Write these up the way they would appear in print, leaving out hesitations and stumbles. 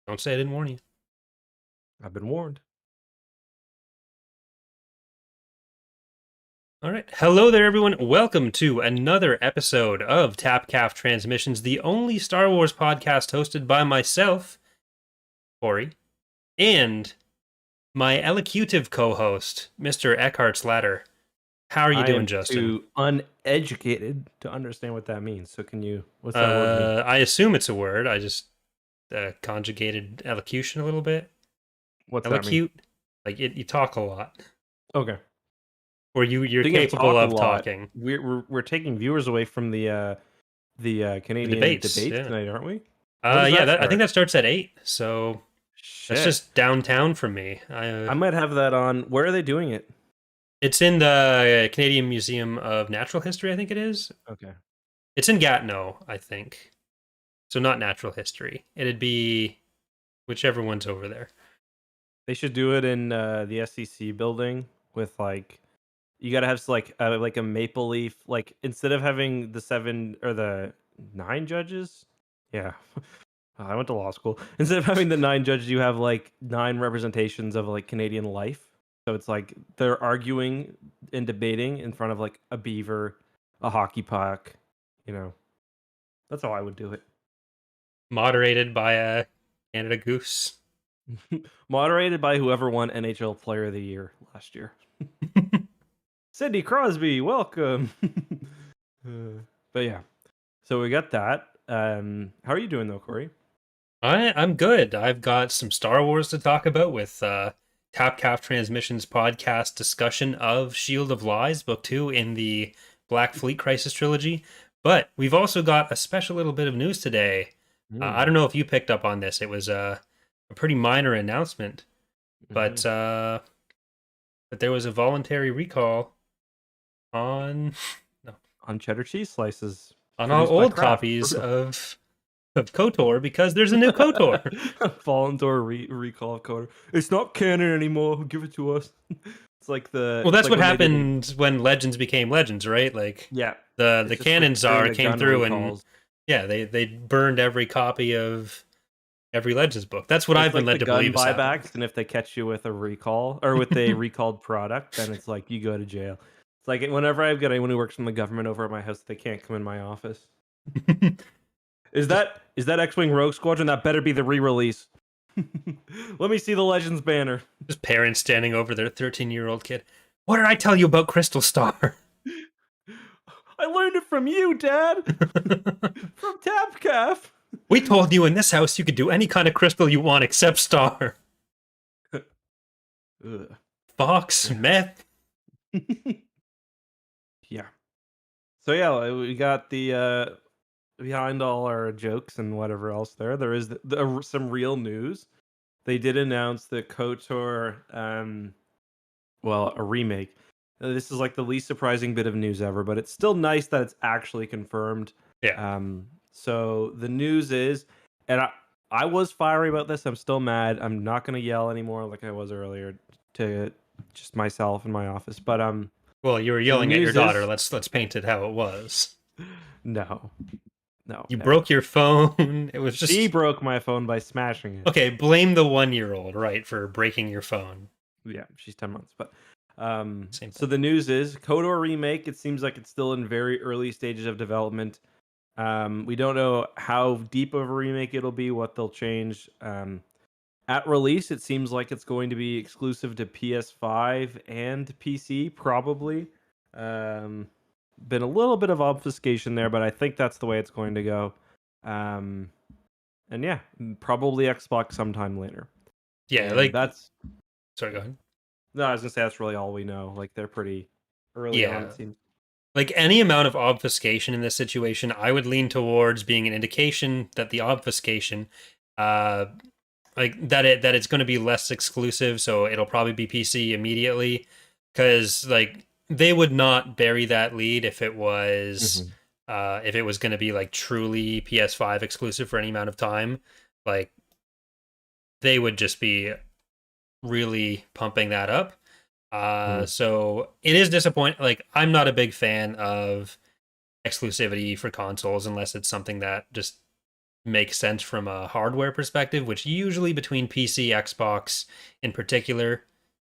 Don't say I didn't warn you. I've been warned. All right. Hello there, everyone. Welcome to another episode of Tapcaf Transmissions, the only Star Wars podcast hosted by myself, Corey, and my elocutive co-host, Mr. EckhartsLadder. How are you I doing, am Justin? too uneducated to understand what that means. So what's that word mean? I assume it's a word. I just conjugated elocution a little bit. What's that mean? Elocute, like you talk a lot, Okay. or you're Speaking of capable talk a of lot, talking. we're taking viewers away from the The Canadian debates, debates yeah. tonight, aren't we? What does Yeah, that I think start? that starts at 8. So that's Shit. just downtown from me. I might have that on. Where are they doing it? It's in the Canadian Museum of Natural History, I think it is. Okay. It's in Gatineau, I think. So not natural history. It'd be whichever one's over there. They should do it in the SEC building with you gotta have like a maple leaf, like instead of having the 7 or the 9 judges. Yeah. I went to law school. Instead of having the 9 judges, you have like 9 representations of like Canadian life. So it's like they're arguing and debating in front of like a beaver, a hockey puck, you know. That's how I would do it. Moderated by a Canada Goose. Moderated by whoever won NHL Player of the Year last year. Sidney Crosby, welcome. But yeah, so we got that. How are you doing though, Corey? I'm good. I've got some Star Wars to talk about with Tapcaf Transmissions podcast discussion of Shield of Lies, Book 2 in the Black Fleet Crisis trilogy. But we've also got a special little bit of news today. I don't know if you picked up on this. It was a pretty minor announcement, but there was a voluntary recall on On cheddar cheese slices on all produced by old Kraft. copies of KotOR because there's a new KotOR. Voluntary recall of KotOR. It's not canon anymore. Give it to us. It's like Well, it's that's like what when they did happened when Legends became Legends, right? Like yeah. the It's just canon like doing czar the came gun through and recalls. yeah, they burned every copy of every Legends book. That's what I've It's been like the led to gun believe is happening. buybacks, and if they catch you with a recall or with a recalled product, then it's like you go to jail. It's like whenever I've got anyone who works from the government over at my house, they can't come in my office. Is that X-Wing Rogue Squadron? That better be the re-release. Let me see the Legends banner. Just parents standing over their 13-year-old kid. What did I tell you about Crystal Star? I learned it from you, Dad. From Tapcaf. We told you in this house you could do any kind of crystal you want except Star. Fox, meth. Yeah. So yeah, we got the behind all our jokes and whatever else there is some real news. They did announce that KotOR, a remake. This is like the least surprising bit of news ever, but it's still nice that it's actually confirmed. Yeah. So the news is, and I was fiery about this. I'm still mad. I'm not gonna yell anymore like I was earlier to just myself in my office. But Well, you were so the yelling at your news daughter. is Let's paint it how it was. no, no, You never. broke your phone. It was She just broke my phone by smashing it. okay. Blame the 1-year-old, right, for breaking your phone. Yeah, she's 10 months. But Same so thing. the news is KotOR Remake. It seems like it's still in very early stages of development. We don't know how deep of a remake it'll be, what they'll change. At release, it seems like it's going to be exclusive to PS5 and PC, probably. Been a little bit of obfuscation there, but I think that's the way it's going to go. And yeah, probably Xbox sometime later. Yeah, And like that's sorry, go ahead. no, I was gonna say that's really all we know. Like they're pretty early on, Yeah. it seems. Like any amount of obfuscation in this situation, I would lean towards being an indication that the obfuscation like that it's going to be less exclusive, so it'll probably be PC immediately cuz like they would not bury that lead if it was going to be like truly PS5 exclusive for any amount of time. Like they would just be really pumping that up. So it is disappointing. Like I'm not a big fan of exclusivity for consoles unless it's something that just make sense from a hardware perspective, which usually between PC, Xbox in particular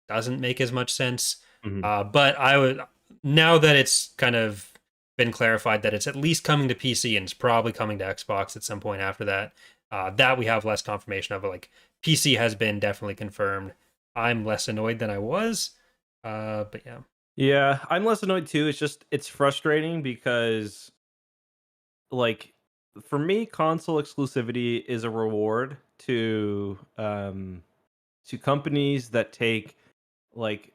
doesn't make as much sense. Mhm. But I would, now that it's kind of been clarified that it's at least coming to PC and it's probably coming to Xbox at some point after that, that we have less confirmation of. Like PC has been definitely confirmed. I'm less annoyed than I was. But yeah. Yeah, I'm less annoyed too. It's just it's frustrating because like for me, console exclusivity is a reward to companies that take like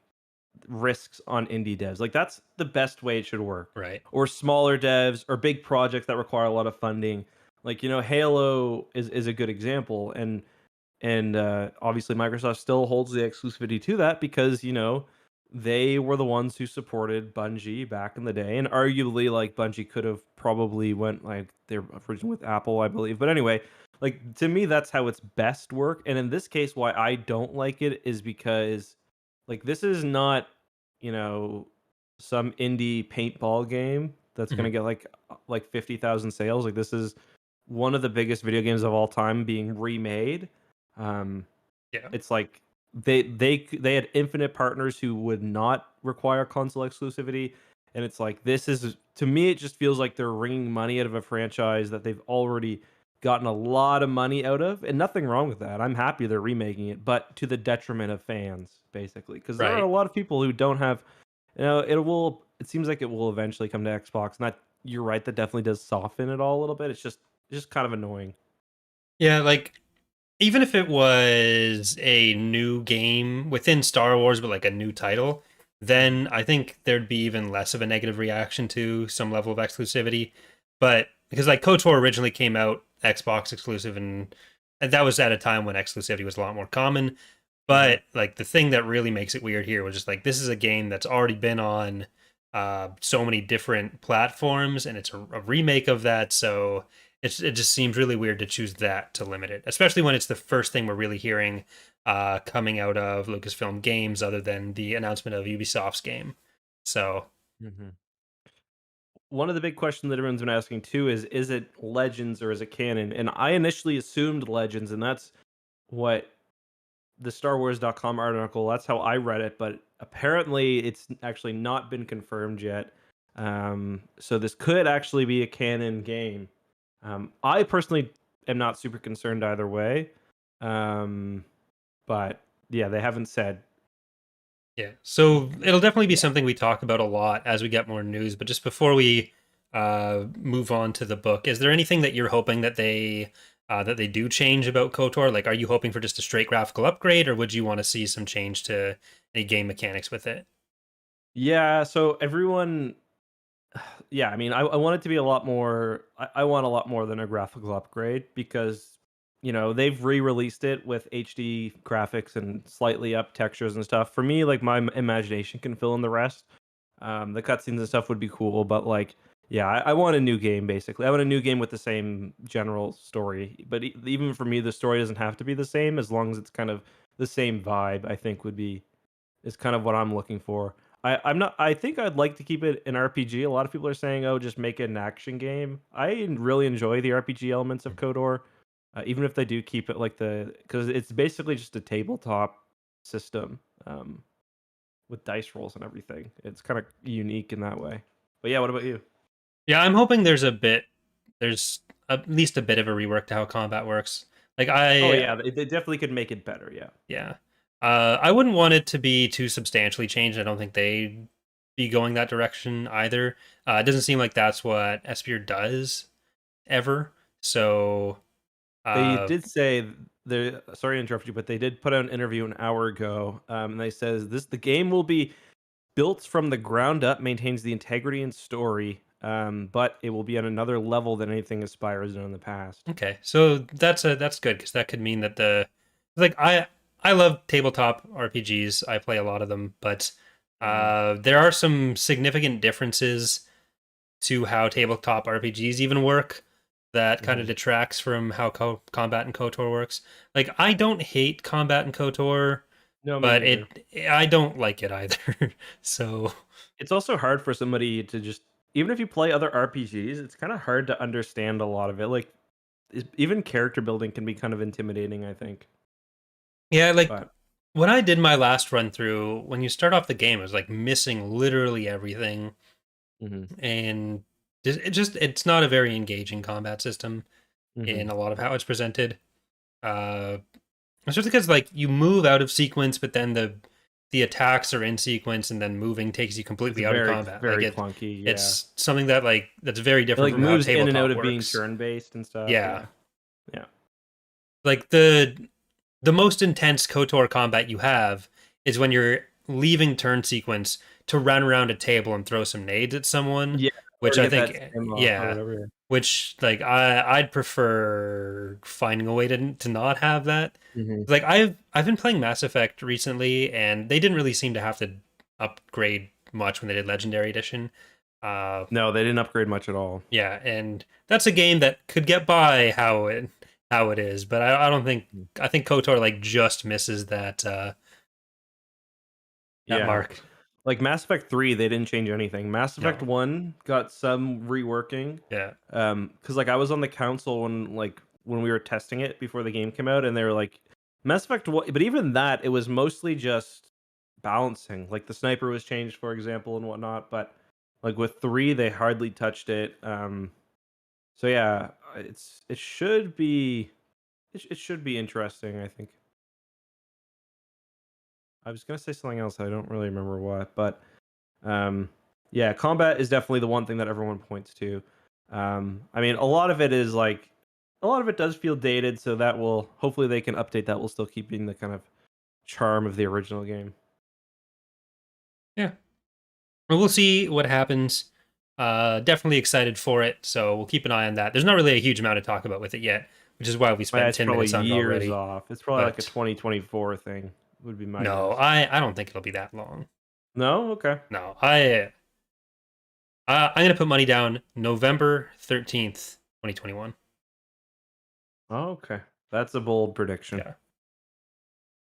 risks on indie devs. Like that's the best way it should work. Right. Or smaller devs or big projects that require a lot of funding. Like, Halo is a good example and obviously Microsoft still holds the exclusivity to that because they were the ones who supported Bungie back in the day, and arguably like Bungie could have probably went like their original with Apple, I believe. But anyway, like to me, that's how it's best work. And in this case, why I don't like it is because like this is not you know some indie paintball game that's Mhm. gonna get like 50,000 sales. Like this is one of the biggest video games of all time being remade. um, Yeah. it's like they had infinite partners who would not require console exclusivity, and it's like this is to me it just feels like they're wringing money out of a franchise that they've already gotten a lot of money out of, and nothing wrong with that. I'm happy they're remaking it, but to the detriment of fans, basically, because there are a Right. lot of people who don't have. It seems like it will eventually come to Xbox. Not You're right. That definitely does soften it all a little bit. It's just kind of annoying. Yeah, like even if it was a new game within Star Wars, but like a new title, Mhm. then I think there'd be even less of a negative reaction to some level of exclusivity. But because like KotOR originally came out Xbox exclusive, and that was at a time when exclusivity was a lot more common. Mhm. But like the thing that really makes it weird here was just like this is a game that's already been on so many different platforms, and it's a remake of that, so it just seems really weird to choose that to limit it, especially when it's the first thing we're really hearing coming out of Lucasfilm Games, other than the announcement of Ubisoft's game. So Mhm. One of the big questions that everyone's been asking too is it Legends or is it canon? And I initially assumed Legends, and that's what the StarWars.com article, that's how I read it, but apparently it's actually not been confirmed yet. So this could actually be a canon game. I personally am not super concerned either way. Um, but yeah, they haven't said. yeah, so it'll definitely be Yeah. something we talk about a lot as we get more news. But just before we move on to the book, is there anything that you're hoping that they do change about KOTOR? Like, are you hoping for just a straight graphical upgrade, or would you want to see some change to any game mechanics with it? Yeah, so everyone yeah, I mean, I want it to be a lot more. I want a lot more than a graphical upgrade because they've re-released it with HD graphics and slightly up textures and stuff. For me, like imagination can fill in the rest. The cutscenes and stuff would be cool, but like, yeah, I want a new game basically. I want a new game with the same general story. But even for me, the story doesn't have to be the same as long as it's kind of the same vibe. I think would be is kind of what I'm looking for. I'm not. I think I'd like to keep it an RPG. A lot of people are saying, "Oh, just make it an action game." I really enjoy the RPG elements of KOTOR, even if they do keep it like because it's basically just a tabletop system with dice rolls and everything. It's kind of unique in that way. But yeah, what about you? Yeah, I'm hoping there's at least a bit of a rework to how combat works. Like Oh I yeah, they definitely could make it better. Yeah. Yeah. I wouldn't want it to be too substantially changed. I don't think they'd be going that direction either. It doesn't seem like that's what Espear does ever. So, They uh, did say they sorry to interrupt you, but they did put out an interview an hour ago, and they says the game will be built from the ground up, maintains the integrity and story, but it will be on another level than anything Aspire has done in the past. okay. So that's good because that could mean that the like I love tabletop RPGs. I play a lot of them, but Mhm, there are some significant differences to how tabletop RPGs even work that kind of mhm. detracts from how combat and KOTOR works. Like I don't hate combat and KOTOR, No, me but neither. I don't like it either. So It's also hard for somebody to just even if you play other RPGs, it's kind of hard to understand a lot of it. Like even character building can be kind of intimidating, I think. Yeah, like But when I did my last run through, when you start off the game, it was like missing literally everything, hmm and it's not a very engaging combat system hmm in a lot of how it's presented. Uh, Especially because like you move out of sequence, but then the attacks are in sequence, and then moving takes you it's completely out of very combat. Like very clunky. Yeah, it's something that that's very it different like from how moves in and out tabletop of being works. turn based and stuff. Yeah, Yeah, yeah. like the most intense KotOR combat you have is when you're leaving turn sequence to run around a table and throw some nades at someone, Yeah, or which to I get think, that stem off or yeah, whatever. which like I'd prefer finding a way to not have that. hmm Like I've been playing Mass Effect recently, and they didn't really seem to have to upgrade much when they did Legendary Edition. Uh, No, they didn't upgrade much at all. yeah, and that's a game that could get by how it is, but I don't think Mm. I think KOTOR like just misses that Yeah, mark. like Mass Effect 3, they didn't change anything. Mass Effect No, 1 got some reworking. yeah, Because like I was on the council when we were testing it before the game came out, and they were like Mass Effect 1, but even that, it was mostly just balancing. Like the sniper was changed, for example, and whatnot. But like with 3, they hardly touched it. So yeah, it should be interesting, I think. I was gonna say something else. I don't really remember what, but um, yeah, combat is definitely the one thing that everyone points to. I mean, a lot of it does feel dated, so that will hopefully they can update that while still keeping the kind of charm of the original game. yeah. Well, we'll see what happens. Definitely excited for it, so we'll keep an eye on that. There's not really a huge amount to talk about with it yet, which is why we spent It's 10 probably minutes on it years already. off. It's probably like a But 2024 thing, would be my no, guess. I don't think it'll be that long. No, okay. No, I'm gonna put money down November 13th, 2021. Oh, okay, that's a bold prediction. Yeah.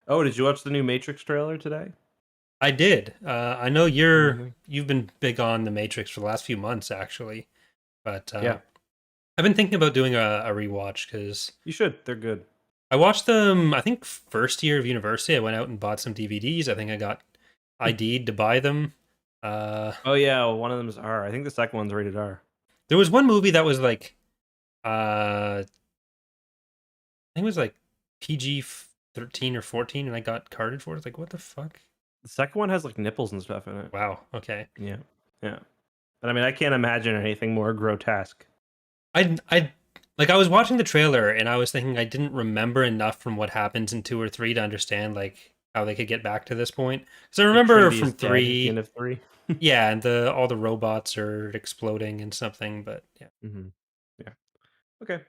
Oh, did you watch the new Matrix trailer today? I did. I know Anything? you've been big on the Matrix for the last few months, actually. But Yeah, I've been thinking about doing a rewatch because you should. They're good. I watched them. I think first year of university, I went out and bought some DVDs. I think I got ID'd to buy them. Oh yeah, well, one of them is R. I think the second one's rated R. There was one movie that was like, I think it was like PG 13 or 14, and I got carded for it. It's like, what the fuck? The second one has like nipples and stuff in it. Wow. Okay. Yeah, yeah. But I mean, I can't imagine anything more grotesque. I like I was watching the trailer and I was thinking I didn't remember enough from what happens in 2 or 3 to understand like how they could get back to this point. Because I Like remember Trinity from is dead at the end 3, of 3. yeah, and the all the robots are exploding and something, but yeah. hmm Yeah. Okay.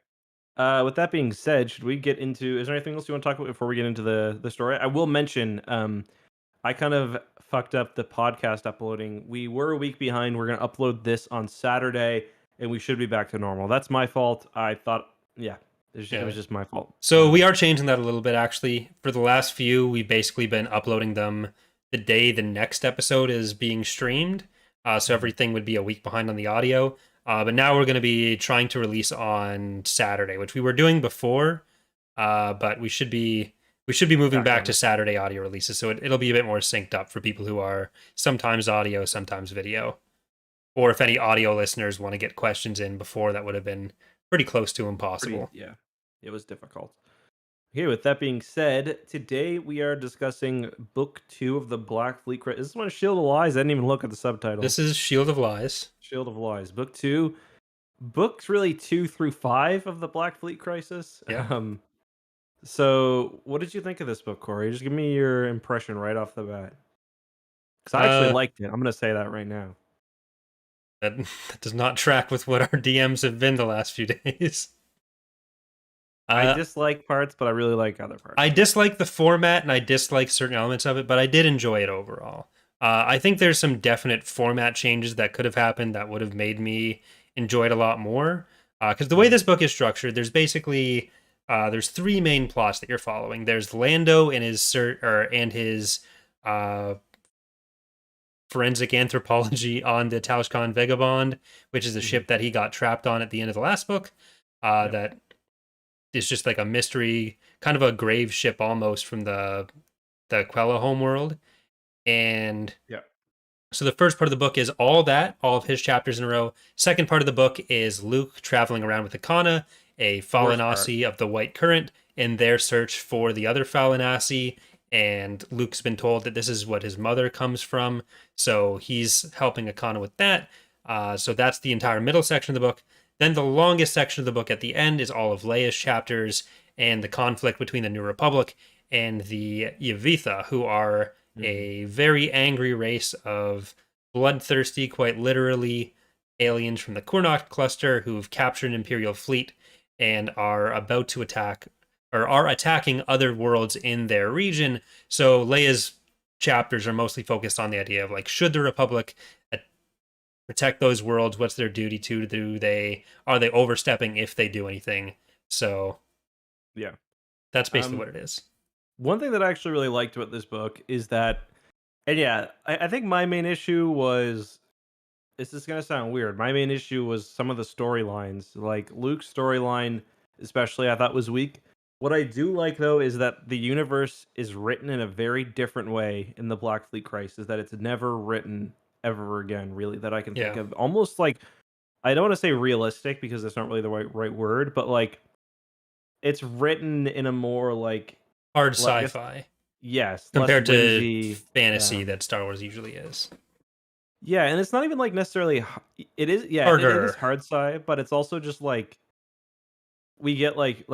With that being said, should we get into? Is there anything else you want to talk about before we get into the story? I will mention. I kind of fucked up the podcast uploading. We were a week behind. We're gonna upload this on Saturday, and we should be back to normal. That's my fault. I thought, yeah, it Yeah. was just my fault. So we are changing that a little bit actually. For the last few, we've basically been uploading them the day the next episode is being streamed. So Mhm. everything would be a week behind on the audio. But now we're going to be trying to release on Saturday, which we were doing before. But we should be moving Back back on to it. Saturday audio releases, so it'll be a bit more synced up for people who are sometimes audio, sometimes video. Or if any audio listeners want to get questions in before, that would have been pretty close to Pretty, impossible. yeah, it was difficult. Okay, with that being said, today we are discussing Book 2 of the Black Fleet. This is one Shield of Lies. I didn't even look at the subtitle. This is Shield of Lies. Shield of Lies, Book 2. Books really 2 through 5 of the Black Fleet Crisis. Yeah. So what did you think of this book, Corey? Just give me your impression right off the bat. Because I actually Uh, liked it. I'm gonna say that right now. that does not track with what our DMs have been the last few days. I Uh, dislike parts, but I really like other parts. I dislike the format and I dislike certain elements of it, but I did enjoy it overall. I think there's some definite format changes that could have happened that would have made me enjoy it a lot more. Because the way Mhm. this book is structured, there's basically there's 3 main plots that you're following. There's Lando and his uh, forensic anthropology on the Tauschkan Vagabond, which is a Mhm. ship that he got trapped on at the end of the last book. Yep. That is just like a mystery, kind of a grave ship almost from the Quella homeworld. And Yeah. so the first part of the book is all that, all of his chapters in a row. Second part of the book is Luke traveling around with Akana, a Worst part. Falinasi of the White Current, in their search for the other Falinasi. And Luke's been told that this is what his mother comes from, so he's helping Akana with that. So that's the entire middle section of the book. Then the longest section of the book at the end is all of Leia's chapters and the conflict between the New Republic and the Yavitha, who are Mhm. a very angry race of bloodthirsty, quite literally, aliens from the Kurnock cluster who've captured an Imperial fleet and are about to attack or are attacking other worlds in their region. So Leia's chapters are mostly focused on the idea of like, should the Republic protect those worlds? What's their duty to do? They are they overstepping if they do anything? So Yeah. that's basically Um, what it is. One thing that I actually really liked about this book is that, and yeah, I think my main issue was, this is gonna sound weird. My main issue was some of the storylines, like Luke's storyline, especially. I thought was weak. What I do like though is that the universe is written in a very different way in the Black Fleet Crisis. That it's never written ever again, really, that I can think Yeah, of. Almost like, I don't want to say realistic because that's not really the right word, but like it's written in a more like, hard well, I guess, sci-fi yes, less compared to whimsy. fantasy that Star Wars usually is. Yeah, and it's not even like necessarily. It is, yeah, it is Harder. hard sci, but it's also just like we get like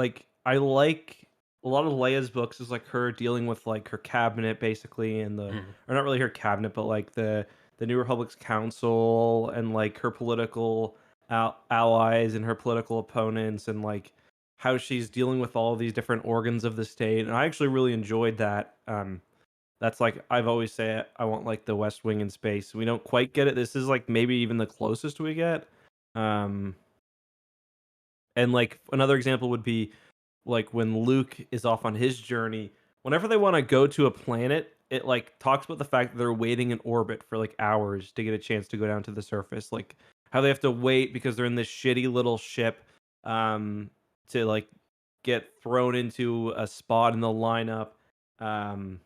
I like a lot of Leia's books is like her dealing with like her cabinet basically, and the, Mhm. or not really her cabinet, but like the New Republic's council and like her political allies and her political opponents, and like how she's dealing with all these different organs of the state. And I actually really enjoyed that. That's like, I've always said I want like the West Wing in space. We don't quite get it. This is like maybe even the closest we get. Um, and like another example would be like when Luke is off on his journey. Whenever they want to go to a planet, it like talks about the fact that they're waiting in orbit for like hours to get a chance to go down to the surface. Like how they have to wait because they're in this shitty little ship, um, to like get thrown into a spot in the lineup. Um,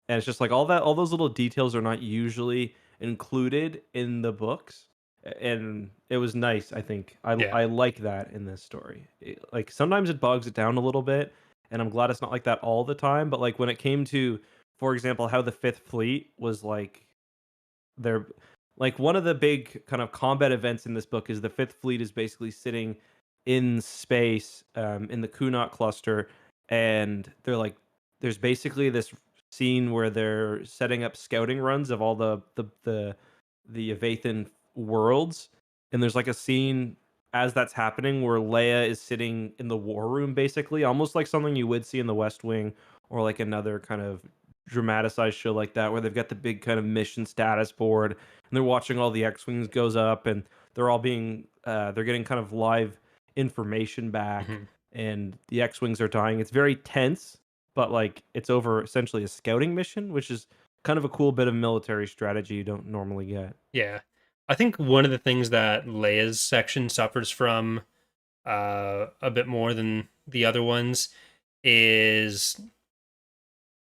and it's just like all those little details are not usually included in the books, and it was nice. I think Yeah. I like that in this story. Like sometimes it bogs it down a little bit, and I'm glad it's not like that all the time. But like when it came to, for example, how the Fifth Fleet was like, they're like one of the big kind of combat events in this book is the Fifth Fleet is basically sitting in space, in the Kunat cluster, and they're like, there's basically this scene where they're setting up scouting runs of all the Avathan worlds, and there's like a scene as that's happening where Leia is sitting in the war room, basically, almost like something you would see in the West Wing or like another kind of dramatized show like that, where they've got the big kind of mission status board and they're watching all the X-wings goes up, and they're all being they're getting kind of live information back, Mhm. and the X-wings are dying. It's very tense, but like it's over essentially a scouting mission, which is kind of a cool bit of military strategy you don't normally get. Yeah. I think one of the things that Leia's section suffers from a bit more than the other ones is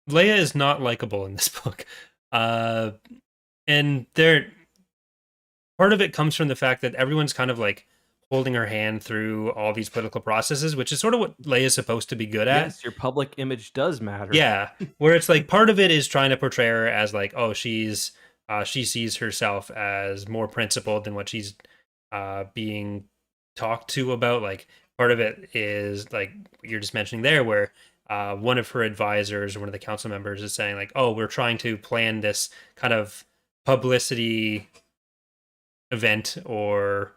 Leia is not likable in this book. Uh, and there part of it comes from the fact that everyone's kind of like holding her hand through all these political processes, which is sort of what Leia's supposed to be good at. Yes, your public image does matter. Yeah, where it's like part of it is trying to portray her as like, oh, she sees herself as more principled than what she's being talked to about. Like part of it is like you're just mentioning there, where one of her advisors or one of the council members is saying like, oh, we're trying to plan this kind of publicity event or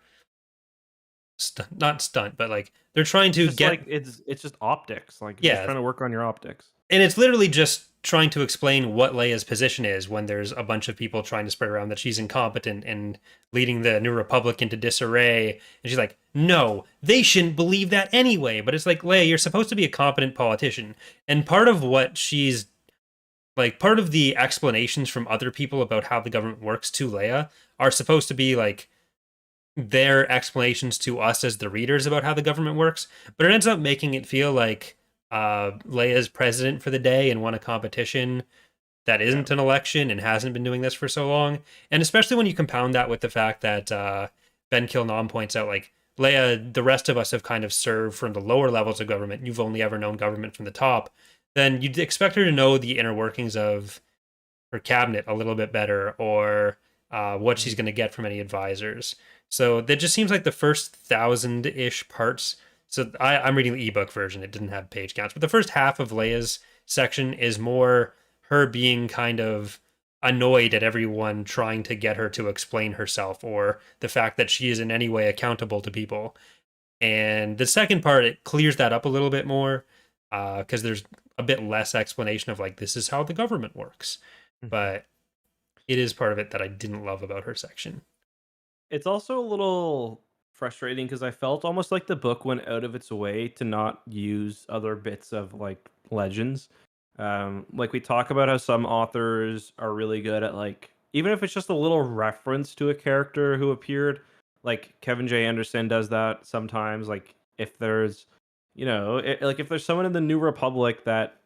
not stunt, but like they're trying It's to just like get it's just optics. Like you're just yeah, trying to work on your optics. and it's literally just trying to explain what Leia's position is when there's a bunch of people trying to spread around that she's incompetent and leading the New Republic into disarray. And she's like, no, they shouldn't believe that anyway. But it's like, Leia, you're supposed to be a competent politician. And part of what she's like, part of the explanations from other people about how the government works to Leia are supposed to be like their explanations to us as the readers about how the government works, but it ends up making it feel like Leia's president for the day and won a competition that Yeah. isn't an election and hasn't been doing this for so long. And especially when you compound that with the fact that Ben Kilnom points out, like, Leia, the rest of us have kind of served from the lower levels of government. You've only ever known government from the top. Then you'd expect her to know the inner workings of her cabinet a little bit better, or what she's Mhm. going to get from any advisors. So that just seems like the first 1,000-ish parts. So I'm reading the ebook version. It didn't have page counts, but the first half of Leia's section is more her being kind of annoyed at everyone trying to get her to explain herself, or the fact that she is in any way accountable to people. And the second part, it clears that up a little bit more, because there's a bit less explanation of, like, this is how the government works. Mhm. But it is part of it that I didn't love about her section. It's also a little frustrating because I felt almost like the book went out of its way to not use other bits of like legends. Like we talk about how some authors are really good at like even if it's just a little reference to a character who appeared, like Kevin J. Anderson does that sometimes. Like if there's, like if there's someone in the New Republic that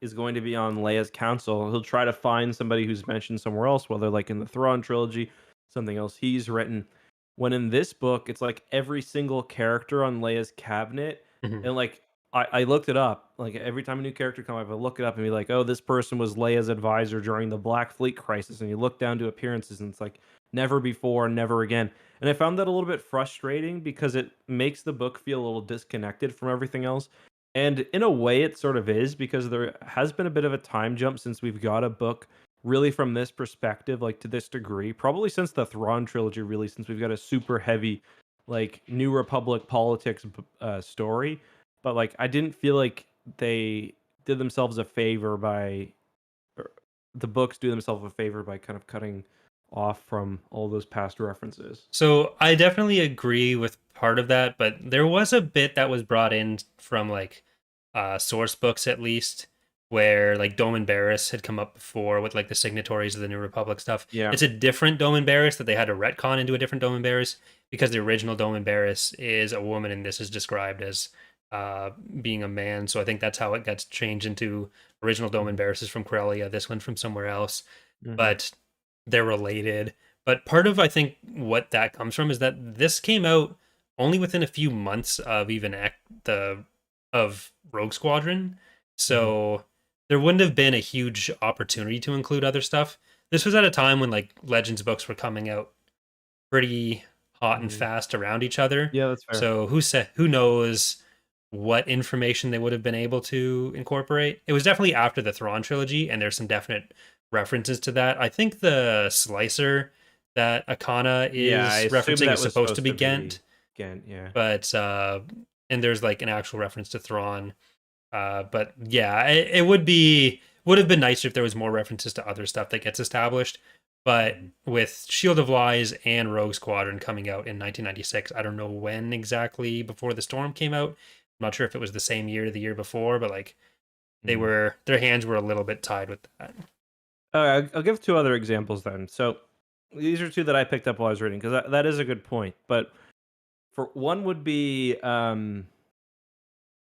is going to be on Leia's council, he'll try to find somebody who's mentioned somewhere else, whether like in the Thrawn trilogy, something else he's written. When in this book, it's like every single character on Leia's cabinet, Mhm. and like I looked it up. Like every time a new character come up, I look it up and be like, oh, this person was Leia's advisor during the Black Fleet crisis, and you look down to appearances, and it's like never before, never again. And I found that a little bit frustrating because it makes the book feel a little disconnected from everything else. And in a way, it sort of is because there has been a bit of a time jump since we've got a book really from this perspective, like to this degree, probably since the Thrawn trilogy, really, since we've got a super heavy, like New Republic politics story. But like, I didn't feel like they did themselves a favor by, or the books do themselves a favor by kind of cutting off from all those past references. So I definitely agree with part of that, but there was a bit that was brought in from, like, source books at least, where like Doman Barris had come up before with, like, the signatories of the New Republic stuff. Yeah. It's a different Doman Barris that they had to retcon into a different Doman Barris, because the original Doman Barris is a woman and this is described as being a man. So I think that's how it gets changed into original Doman Hmm. Barris is from Corellia, this one from somewhere else. Hmm. But they're related. But part of, I think, what that comes from is that this came out only within a few months of the of Rogue Squadron, Hmm. so there wouldn't have been a huge opportunity to include other stuff. This was at a time when, like, Legends books were coming out pretty hot and Hmm. fast around each other. Yeah, that's fair. So who knows what information they would have been able to incorporate. It was definitely after the Thrawn trilogy, and there's some definite references to that. I think the slicer that Akana Yeah, I is assume referencing that is was supposed to supposed be to be Ghent, Ghent. Yeah. but and there's, like, an actual reference to Thrawn. But yeah, it would have been nicer if there was more references to other stuff that gets established. But Mhm. with Shield of Lies and Rogue Squadron coming out in 1996, I don't know when exactly before the Storm came out. I'm not sure if it was the same year or the year before, but, like, Mhm. their hands were a little bit tied with that. I'll give two other examples then. So these are two that I picked up while I was reading because that is a good point. But for one would be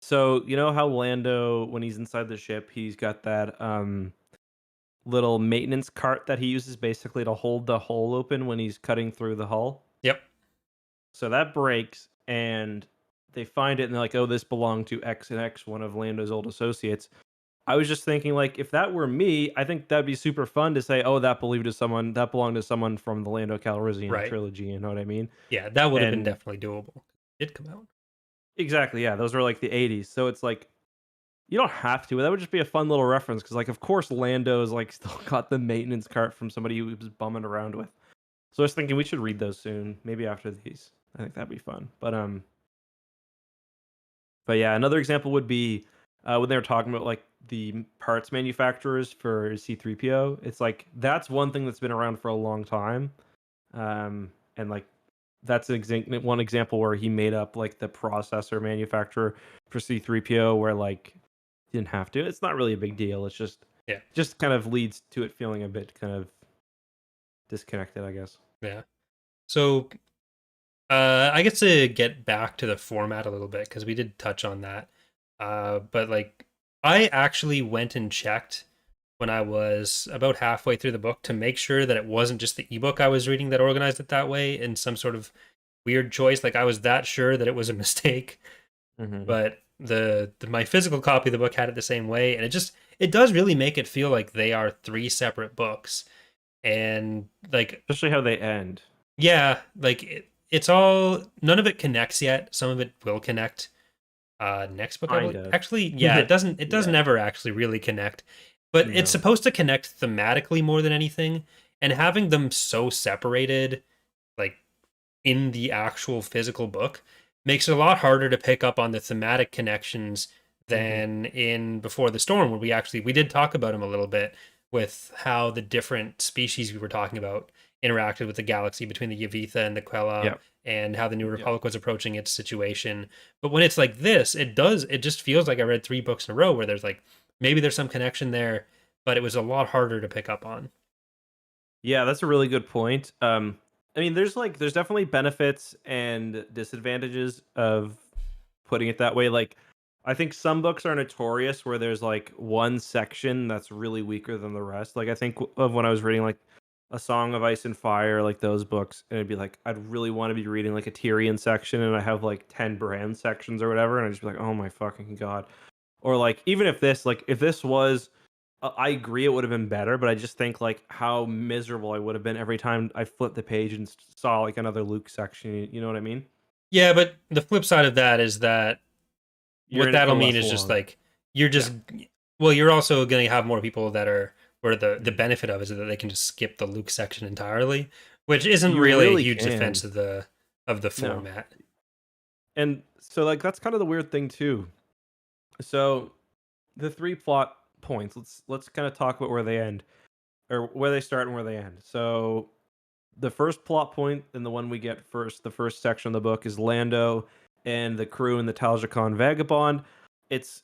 so you know how Lando when he's inside the ship he's got that little maintenance cart that he uses basically to hold the hole open when he's cutting through the hull. Yep. So that breaks and they find it and they're like, oh, this belonged to X and X, one of Lando's old associates. I was just thinking, like, if that were me, I think that'd be super fun to say, "Oh, that belonged to someone from the Lando Calrissian Right. trilogy." You know what I mean? Yeah, that would have been And definitely doable. It did come out. exactly, yeah, those were like the '80s. So it's like you don't have to. That would just be a fun little reference because, like, of course, Lando's like still got the maintenance cart from somebody who was bumming around with. So I was thinking we should read those soon, maybe after these. I think that'd be fun. But yeah, another example would be when they were talking about like the parts manufacturers for C3PO. It's like that's one thing that's been around for a long time, and like that's one example where he made up like the processor manufacturer for C3PO, where like he didn't have to. It's not really a big deal. It's Yeah. just kind of leads to it feeling a bit kind of disconnected, I guess. Yeah. So I guess to get back to the format a little bit because we did touch on that. But like, I actually went and checked when I was about halfway through the book to make sure that it wasn't just the ebook I was reading that organized it that way in some sort of weird choice. Like I was that sure that it was a mistake, Hmm. but my physical copy of the book had it the same way, and it does really make it feel like they are three separate books. And like, Especially how they end. yeah, like it's all none of it connects yet. Some of it will connect next book, I Kind believe. of. Actually, yeah, it doesn't Yeah. ever actually really connect, but it's No. supposed to connect thematically more than anything. And having them so separated, like in the actual physical book, makes it a lot harder to pick up on the thematic connections Hmm. than in Before the Storm, where we did talk about them a little bit with how the different species we were talking about interacted with the galaxy between the Yavitha and the Quella, Yep. and how the New Yep. Republic was approaching its situation. But when it's like this, it just feels like I read three books in a row where there's like maybe there's some connection there, but it was a lot harder to pick up on. Yeah, that's a really good point. I mean, there's definitely benefits and disadvantages of putting it that way. Like, I think some books are notorious where there's like one section that's really weaker than the rest. Like, I think of when I was reading like A Song of Ice and Fire, like those books, and it'd be like I'd really want to be reading like a Tyrion section, and I have like 10 brand sections or whatever, and I'd just be like, oh my fucking god. Or like even if this was I agree it would have been better, but I just think like how miserable I would have been every time I flipped the page and saw like another Luke section. You know what I mean? Yeah, but the flip side of that is that You're what in it that'll for mean less is just long. like you're Yeah, just well, you're also going to have more people that are where the mhm. benefit of is that they can just skip the Luke section entirely, which isn't You really a really huge can. defense of the No, format. and so like that's kind of the weird thing too. So the three plot points. Let's kind of talk about where they end or where they start and where they end. So the first plot point and the one we get first, the first section of the book is Lando and the crew in the Taljakon Vagabond. It's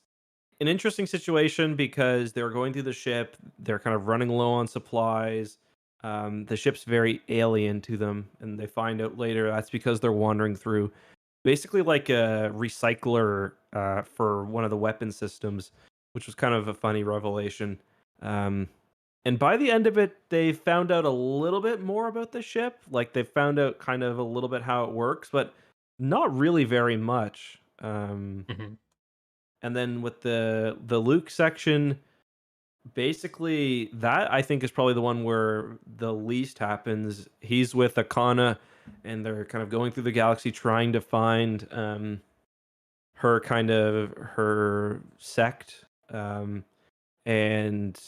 an interesting situation because they're going through the ship. They're kind of running low on supplies. The ship's very alien to them, and they find out later that's because they're wandering through basically like a recycler for one of the weapon systems, which was kind of a funny revelation. Um, and by the end of it, they found out a little bit more about the ship. Like they found out kind of a little bit how it works, but not really very much. Hmm. And then with the Luke section, basically that I think is probably the one where the least happens. He's with Akana, and they're kind of going through the galaxy trying to find her sect, and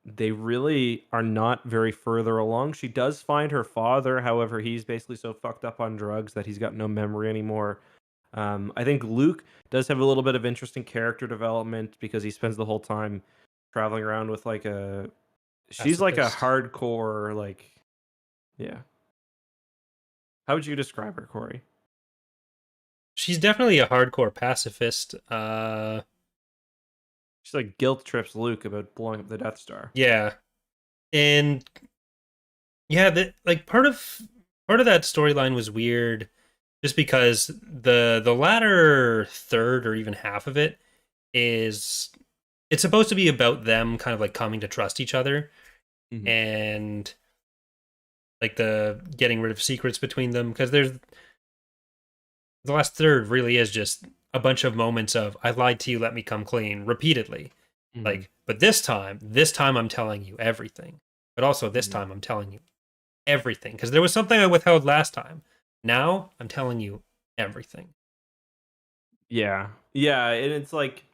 they really are not very further along. She does find her father, however, he's basically so fucked up on drugs that he's got no memory anymore. I think Luke does have a little bit of interesting character development because he spends the whole time traveling around with like a. She's like a Pacifist. hardcore like, yeah. How would you describe her, Corey? She's definitely a hardcore pacifist. She's like guilt trips Luke about blowing up the Death Star. Yeah, and yeah, like part of that storyline was weird, just because the latter third or even half of it is it's supposed to be about them kind of like coming to trust each other Hmm. and like the getting rid of secrets between them because there's the last third really is just a bunch of moments of I lied to you, let me come clean repeatedly. Hmm. Like, but this time I'm telling you everything. But also this Hmm. time I'm telling you everything because there was something I withheld last time. Now I'm telling you everything. Yeah, yeah, and it's like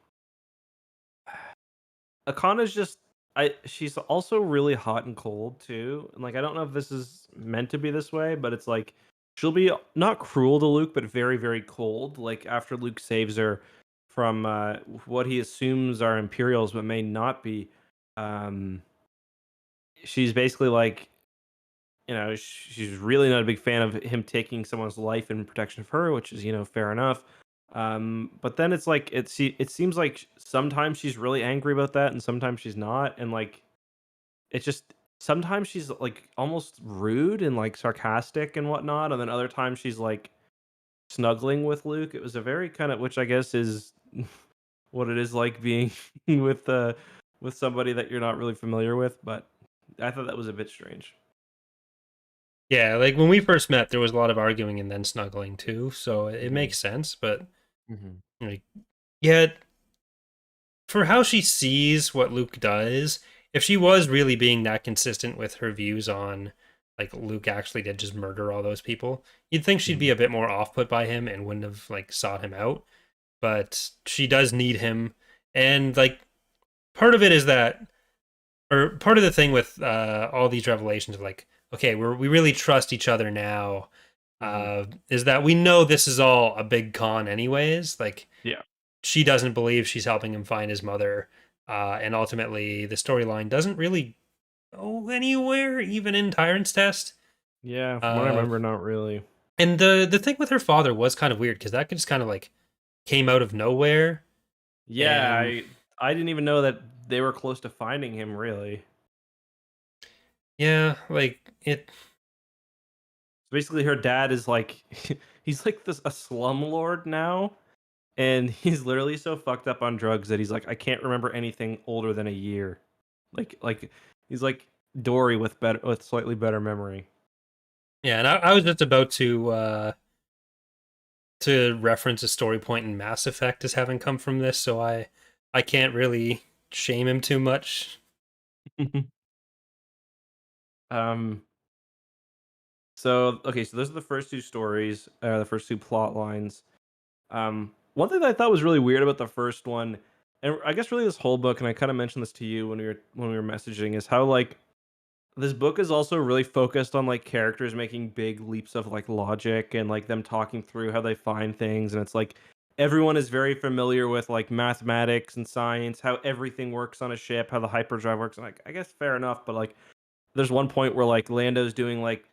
Akana's just I she's also really hot and cold too. And like I don't know if this is meant to be this way, but it's like she'll be not cruel to Luke, but very, very cold. Like after Luke saves her from what he assumes are Imperials, but may not be. Um, she's basically like, she's really not a big fan of him taking someone's life in protection of her, which is, fair enough. But then it's like it seems like sometimes she's really angry about that, and sometimes she's not, and like it's just sometimes she's like almost rude and like sarcastic and whatnot, and then other times she's like snuggling with Luke. It was a very kind of, which I guess is what it is like being with somebody that you're not really familiar with. But I thought that was a bit strange. Yeah, like when we first met, there was a lot of arguing and then snuggling too, so it Hmm. makes sense. But Hmm. like, yeah, for how she sees what Luke does, if she was really being that consistent with her views on like Luke actually did just murder all those people, you'd think she'd be Hmm. a bit more off put by him and wouldn't have like sought him out. But she does need him, and like part of it is that, or part of the thing with all these revelations of like, okay, we really trust each other now, Hmm. is that we know this is all a big con anyways. Like Yeah. she doesn't believe she's helping him find his mother, and ultimately the storyline doesn't really go anywhere, even in Tyrant's Test. Yeah. From what I Uh, remember, not really. and the thing with her father was kind of weird because that just kind of like came out of nowhere, Yeah, and I didn't even know that they were close to finding him. Really. yeah, like it. So basically, her dad is like, he's like this a slumlord now, and he's literally so fucked up on drugs that he's like, I can't remember anything older than a year. Like he's like Dory with better with slightly better memory. Yeah, and I was just about to reference a story point in Mass Effect as having come from this, so I can't really shame him too much. um. So okay, so those are the first two stories, the first two plot lines. One thing that I thought was really weird about the first one, and I guess really this whole book, and I kind of mentioned this to you when we were messaging, is how like this book is also really focused on like characters making big leaps of like logic and like them talking through how they find things, and it's like everyone is very familiar with like mathematics and science, how everything works on a ship, how the hyperdrive works. And like I guess fair enough, but like there's one point where like Lando's doing like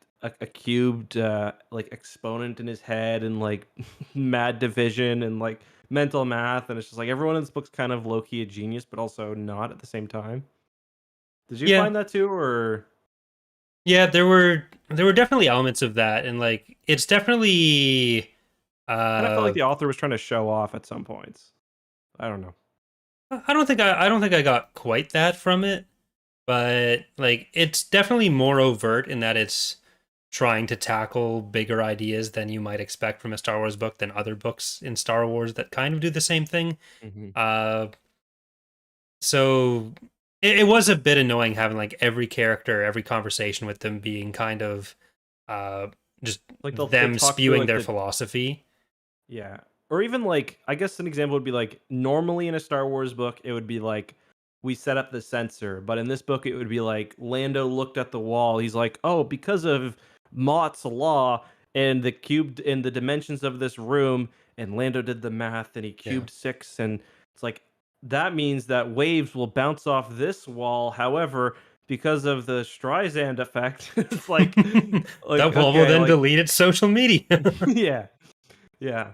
a cubed like exponent in his head and like mad division and like mental math, and it's just like everyone in this book's kind of low key a genius, but also not at the same time. Did you Yeah, find that too, or yeah, there were definitely elements of that, and like it's definitely kind of felt like uh the author was trying to show off at some points? I don't know. I don't think I got quite that from it, but like it's definitely more overt in that it's trying to tackle bigger ideas than you might expect from a Star Wars book than other books in Star Wars that kind of do the same thing. Hmm. Uh, so it was a bit annoying having like every character, every conversation with them being kind of uh, just Like they'll them talk through spewing like their the philosophy. yeah. Or even like I guess an example would be like normally in a Star Wars book it would be like we set up the sensor, but in this book it would be like Lando looked at the wall. He's like, "Oh, because of Mott's law and the cubed in the dimensions of this room," and Lando did the math and he Yeah. cubed 6, and it's like that means that waves will bounce off this wall. However, because of the Streisand effect, it's like That wall will okay, then like delete its social media. yeah. Yeah.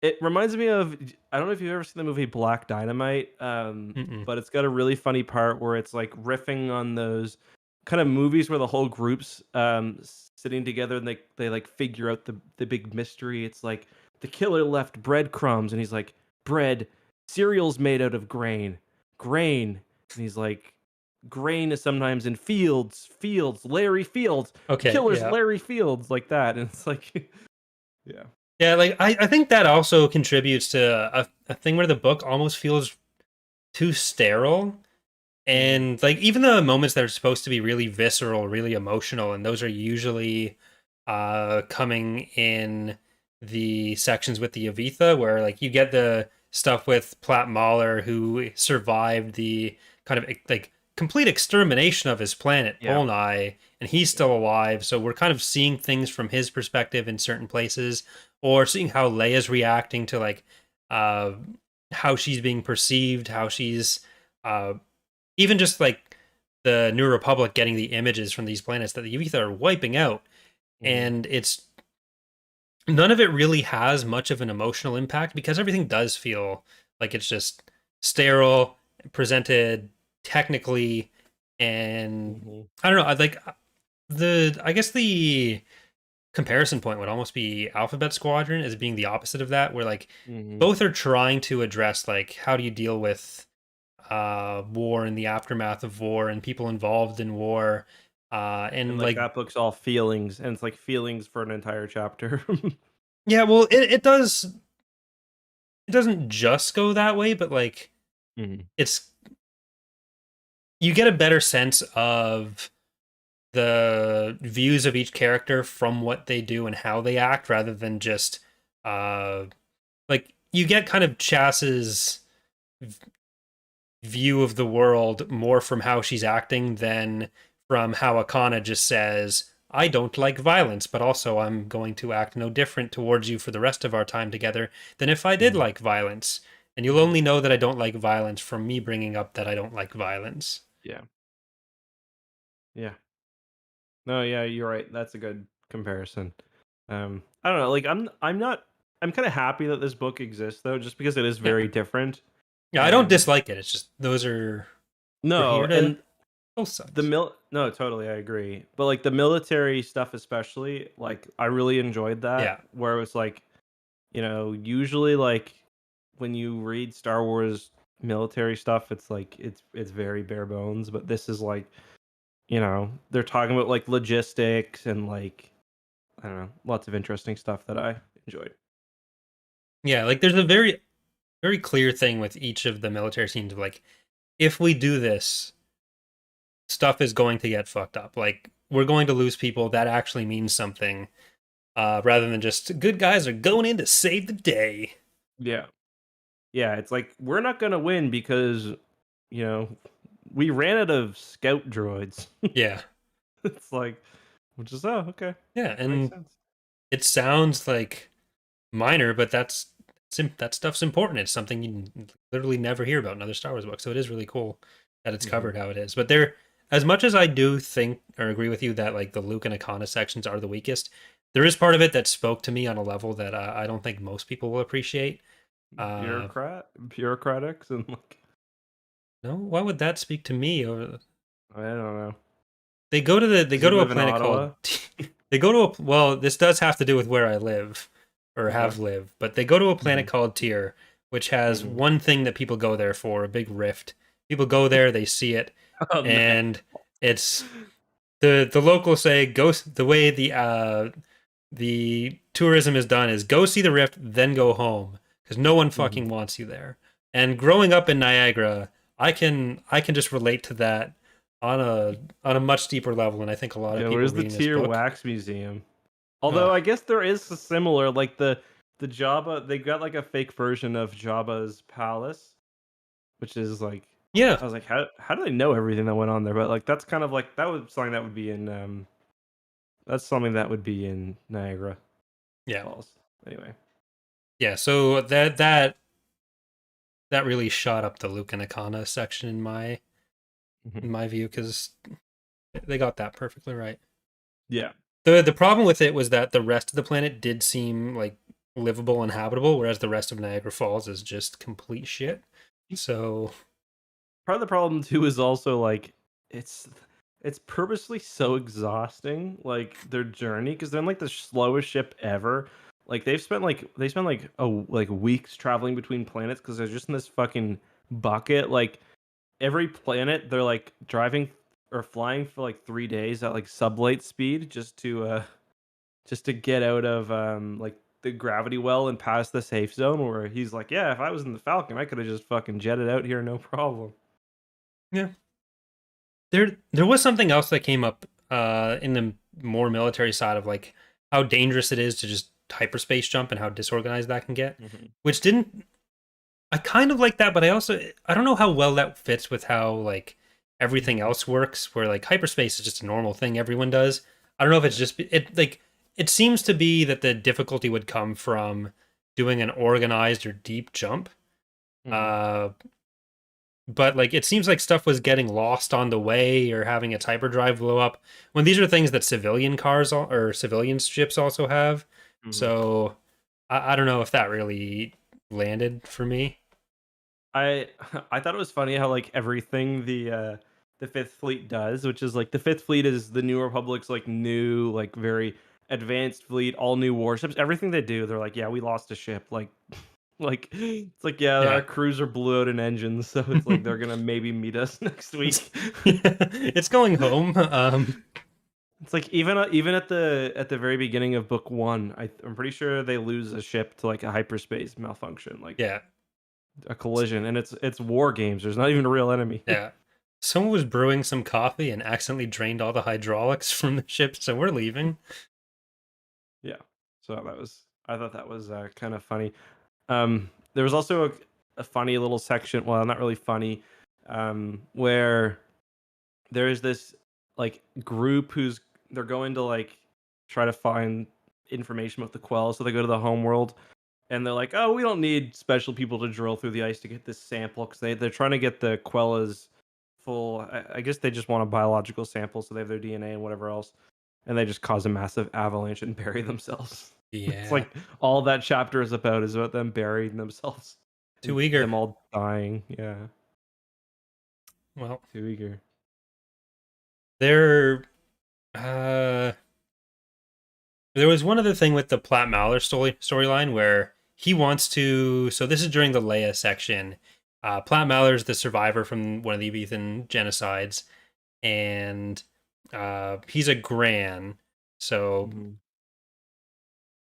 It reminds me of I don't know if you've ever seen the movie Black Dynamite, Mm-mm. but it's got a really funny part where it's like riffing on those kind of movies where the whole group's sitting together and they like figure out the big mystery. It's like the killer left breadcrumbs and he's like, bread, cereal's made out of grain, grain, and he's like, grain is sometimes in fields, fields, Larry Fields, the Okay, killer's yeah. Larry Fields, like that, and it's like, yeah. Yeah, like I think that also contributes to a thing where the book almost feels too sterile. Mm-hmm. And like even the moments that are supposed to be really visceral, really emotional, and those are usually coming in the sections with the Avitha, where like you get the stuff with Platt Mahler who survived the kind of like complete extermination of his planet, Yeah. Polnai, and he's Yeah. still alive. So we're kind of seeing things from his perspective in certain places, or seeing how Leia's reacting to like uh how she's being perceived, how she's uh even just like the New Republic getting the images from these planets that the Aether are wiping out, Mhm. and it's none of it really has much of an emotional impact because everything does feel like it's just sterile, presented technically, and Mhm. I don't know. I like the I guess the comparison point would almost be Alphabet Squadron as being the opposite of that, where like Hmm. both are trying to address like how do you deal with war and the aftermath of war and people involved in war, And and like like that book's all feelings, and it's like feelings for an entire chapter. yeah, well, it doesn't just go that way, but like Hmm. it's you get a better sense of the views of each character from what they do and how they act rather than just uh like you get kind of Chass's view of the world more from how she's acting than from how Akana just says, I don't like violence, but also I'm going to act no different towards you for the rest of our time together than if I did Hmm. like violence. And you'll Hmm. only know that I don't like violence from me bringing up that I don't like violence. Yeah. Yeah. No, yeah, you're right. That's a good comparison. I don't know. Like, I'm not. I'm kind of happy that this book exists, though, just because it is Yeah. very different. Yeah, I don't And dislike it. It's just we're no, here to and both the sides. mil. No, totally, I agree. But like the military stuff, especially, like I really enjoyed Yeah. that. Where it was like, usually like when you read Star Wars military stuff, it's like it's very bare bones. But this is like, they're talking about like logistics and like I don't know, lots of interesting stuff that I enjoyed. Yeah, like there's a very clear thing with each of the military scenes of like if we do this, stuff is going to get fucked up. Like we're going to lose people. That actually means something, rather than just good guys are going in to save the day. Yeah. Yeah, it's like we're not gonna win because you know we ran out of scout droids. Yeah, It's like, which is okay, yeah, makes and sense. it sounds like minor, but that stuff's important. It's something you literally never hear about in other Star Wars books. So it is really cool that it's Hmm. covered how it is. But there, as much as I do think or agree with you that like the Luke and Akana sections are the weakest, there is part of it that spoke to me on a level that I don't think most people will appreciate. Uh, Bureaucratics, and like no, why would that speak to me? Or I don't know. they Does go he to a live in planet called Ottawa? they go to a well, this does have to do with where I live or Okay. have lived, but they go to a planet Hmm. called Tyr, which has Hmm. one thing that people go there for, a big rift. People go there, they see it, Oh no. and it's the locals say go the way the tourism is done is go see the rift, then go home because no one Hmm. fucking wants you there. And growing up in Niagara, I can just relate to that on a much deeper level than I think a lot of Yeah, people where's the reading this Tier book. Wax Museum? Although Ugh. I guess there is a similar, like the Jabba. They got like a fake version of Jabba's palace, which is like, Yeah, I was like, how do they know everything that went on there? But like that's kind of like that would something that would be in that's something that would be in Niagara yeah, Falls. Anyway. yeah. So that really shot up the Luke and Akana section Hmm. in my view because they got that perfectly right. Yeah. The problem with it was that the rest of the planet did seem like livable and habitable, whereas the rest of Niagara Falls is just complete shit. So Part of the problem too is also like it's it's purposely so exhausting, like their journey, because they're in like the slowest ship ever. Like they spent like like weeks traveling between planets because they're just in this fucking bucket. Like every planet they're like driving or flying for like 3 days at like sublight speed just to get out of like the gravity well and past the safe zone where he's like, yeah, if I was in the Falcon, I could have just fucking jetted out here, no problem. yeah, there was something else that came up in the more military side of like how dangerous it is to just hyperspace jump and how disorganized that can get, Hmm. which didn't I kind of like that, but I don't know how well that fits with how like everything else works, where like hyperspace is just a normal thing everyone does. I don't know if it's Yeah. just it like it seems to be that the difficulty would come from doing an organized or deep jump. Hmm. Uh, but like it seems like stuff was getting lost on the way or having its hyperdrive blow up when these are things that civilian cars or civilian ships also have. Hmm. So I don't know if that really landed for me. I I thought it was funny how like everything the Fifth Fleet does, which is like the Fifth Fleet is the New Republic's like new like very advanced fleet, all new warships. Everything they do, they're like, yeah, we lost a ship. Like it's like, yeah, our Yeah. crews are blew out in engines, so it's like they're gonna maybe meet us next It's, week. it's going home. It's like even at the very beginning of book one, I'm pretty sure they lose a ship to like a hyperspace malfunction, like Yeah. a collision, and it's war games. There's not even a real enemy. Yeah. Someone was brewing some coffee and accidentally drained all the hydraulics from the ship, so we're leaving. Yeah. So I thought that was kind of funny. There was also a funny little section. Well, not really funny, where there's this like group they're going to like try to find information about the quell. So they go to the home world and they're like, oh, we don't need special people to drill through the ice to get this sample because they're trying to get the Quella's full. I guess they just want a biological sample, so they have their DNA and whatever else, and they just cause a massive avalanche and bury themselves. It's Yeah. like all that chapter is about them burying themselves and Too eager. them all dying. Yeah, Well, too eager. there uh there was one other thing with the Platt Maller storyline where he wants to, so this is during the Leia section. Platt Maller's the survivor from one of the Avethan genocides, and he's a Gran. So Mm-hmm.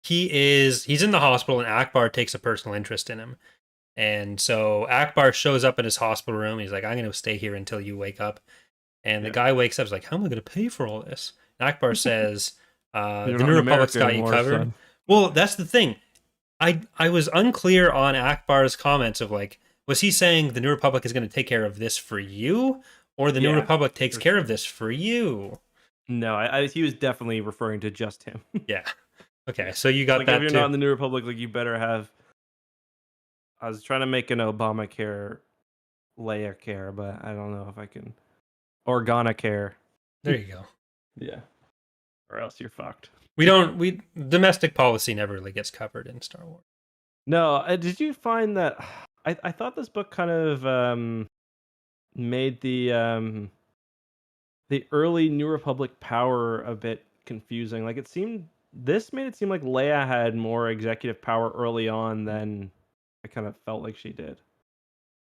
he's in the hospital, and Akbar takes a personal interest in him. And so Akbar shows up in his hospital room. He's like, I'm going to stay here until you wake up. And the Yeah, guy wakes up, he's like, how am I going to pay for all this? And Akbar says, you're the not New in Republic's America got you anymore, covered. son. Well, that's the thing. I was unclear on Akbar's comments of like, was he saying the New Republic is going to take care of this for you? Or the New Yeah, Republic takes for care of sure. this for you? No, he was definitely referring to just him. Yeah. Okay, Yeah. so you It's got like if that you're too. not in the New Republic, like you better have. I was trying to make an Obamacare Leia care, but I don't know if I can. Organa care. There you go. Yeah. Or else you're fucked. We domestic policy never really gets covered in Star Wars. No, did you find that? I thought this book kind of made the early New Republic power a bit confusing. Like this made it seem like Leia had more executive power early on than I kind of felt like she did.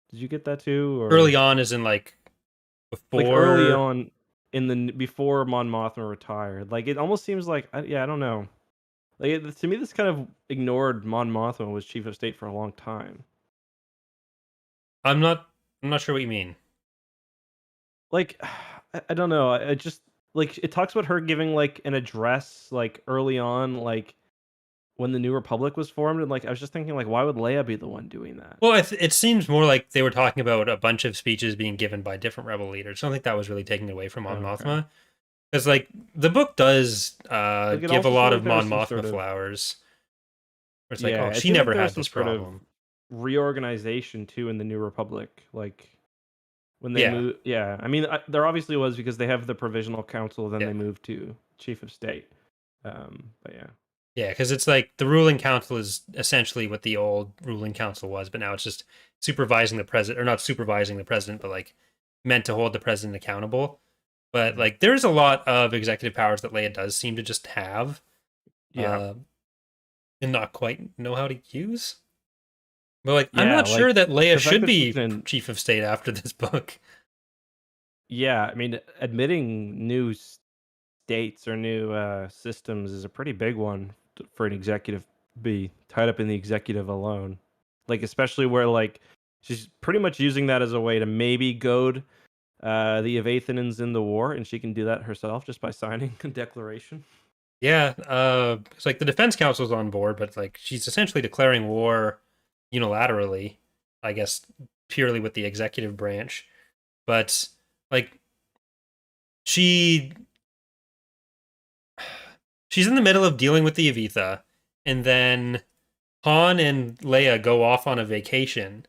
Did you get that too, Early or on, is in like like early before. on in the before Mon Mothma retired? Like it almost seems like yeah, I don't know. Like to me, this kind of ignored Mon Mothma was chief of state for a long time. I'm not. I'm not sure what you mean. Like I don't know. I just like it talks about her giving like an address like early on, like when the New Republic was formed, and like I was just thinking like why would Leia be the one doing that? Well, it seems more like they were talking about a bunch of speeches being given by different rebel leaders. I don't think that was really taken away from Oh, Mon okay. Mothma, because like the book does Like it give a also lot seemed of like there was Mon some Mothma sort of flowers. Where it's like, yeah, oh, it she seemed like never there was had some this sort of problem. reorganization too in the New Republic, like when they Yeah, moved. Yeah, I mean there obviously was because they have the provisional council, then yeah, they moved to chief of state. But yeah, yeah. Because it's like the ruling council is essentially what the old ruling council was, but now it's just supervising the president, or not supervising the president, but like meant to hold the president accountable. But Mhm. like, there's a lot of executive powers that Leia does seem to just have, Yeah, uh, and not quite know how to use. But like, I'm yeah, not sure like that Leia the fact should that she be can. chief of state after this book. Yeah, I mean, admitting new states or new systems is a pretty big one for an executive to be tied up in the executive alone. Like, especially where like she's pretty much using that as a way to maybe goad the Evathanans in the war, and she can do that herself just by signing a declaration. Yeah, it's like the defense council's on board, but like she's essentially declaring war unilaterally, I guess, purely with the executive branch. But like she she's in the middle of dealing with the Evitha, and then Han and Leia go off on a vacation,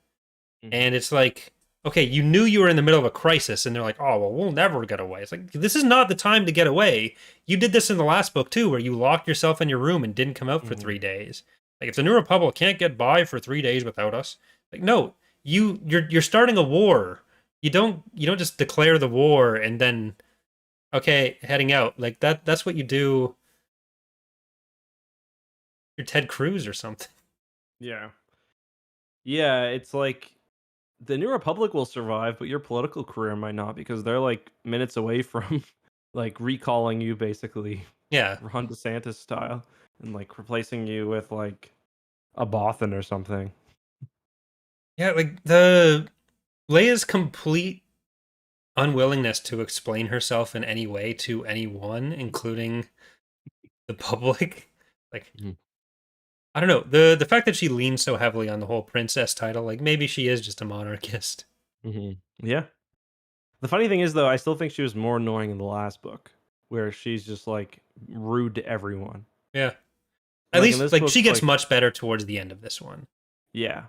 Hmm. and it's like, okay, you knew you were in the middle of a crisis, and they're like, oh well, we'll never get away. It's like, this is not the time to get away. You did this in the last book too, where you locked yourself in your room and didn't come out for Hmm. 3 days. Like, if the New Republic can't get by for 3 days without us, like, no, you're starting a war. You don't just declare the war and then, okay, heading out. Like, that's what you do. You're Ted Cruz or something. Yeah. Yeah, it's like the New Republic will survive, but your political career might not because they're like minutes away from like recalling you basically Yeah. Ron DeSantis style and like replacing you with like a Bothan or something. Yeah, like the Leia's complete unwillingness to explain herself in any way to anyone, including the public. Like, Mhm. I don't know. The fact that she leans so heavily on the whole princess title, like maybe she is just a monarchist. Yeah. The funny thing is though, I still think she was more annoying in the last book where she's just like rude to everyone. Yeah. At Like in least this like book, she gets like much better towards the end of this one. yeah.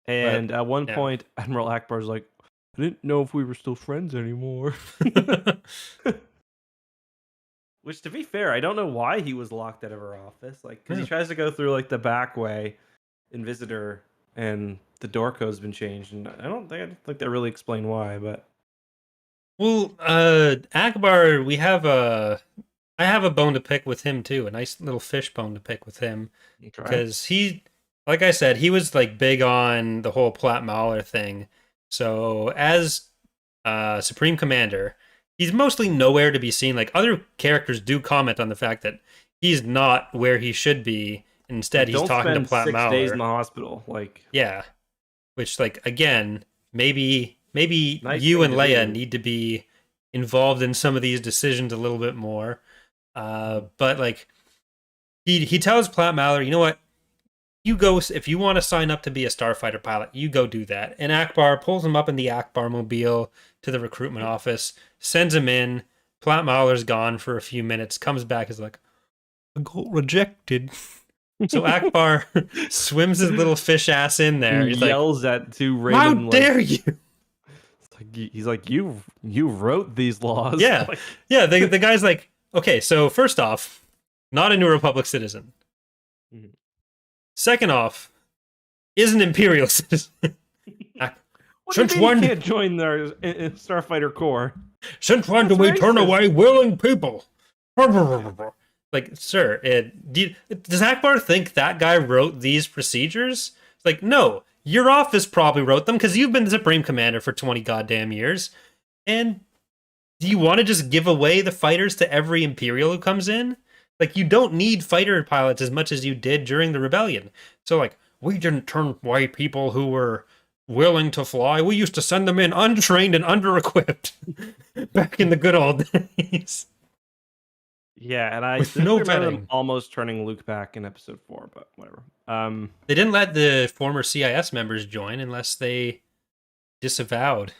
But And at one yeah. point, Admiral Akbar's like, I didn't know if we were still friends anymore. Which, to be fair, I don't know why he was locked out of her office. Like, because he Yeah. tries to go through like the back way in Visitor, and the door code's been changed, and I don't think they really explain why. But Well, Akbar, I have a bone to pick with him too, a nice little fish bone to pick with him. okay, Because he, like I said, he was like big on the whole Plat Mahler thing. So as Supreme Commander, he's mostly nowhere to be seen. Like other characters do comment on the fact that he's not where he should be. Instead, like he's don't talking to spend Plat 6 days in Mahler. the hospital. Like, Yeah, which like again, maybe nice you thing and to Leia do. need to be involved in some of these decisions a little bit more. But like he tells Plat Mahler, you know what? You go if you want to sign up to be a starfighter pilot, you go do that. And Akbar pulls him up in the Akbar mobile to the recruitment office, sends him in. Plat Mahler's gone for a few minutes, comes back, is like, I got rejected. So Akbar swims his little fish ass in there. And He's like, yells at two how random like, dare you? it's like he's like you wrote these laws. Yeah. Like, Yeah. The guy's like, okay, so first off, not a New Republic citizen. Mhm. Second off, is an Imperial citizen. What do you Since mean he when can't join their Starfighter Corps? Since when do That's we turn racist. away willing people? Like, sir, does Akbar think that guy wrote these procedures? It's like, no, your office probably wrote them because you've been the Supreme Commander for 20 goddamn years. And do you want to just give away the fighters to every Imperial who comes in? Like, you don't need fighter pilots as much as you did during the rebellion. So, like, we didn't turn away people who were willing to fly. We used to send them in untrained and under-equipped back in the good old days Yeah, and I with specifically no remember them vetting. almost turning Luke back in episode 4, but whatever. They didn't let the former CIS members join unless they disavowed.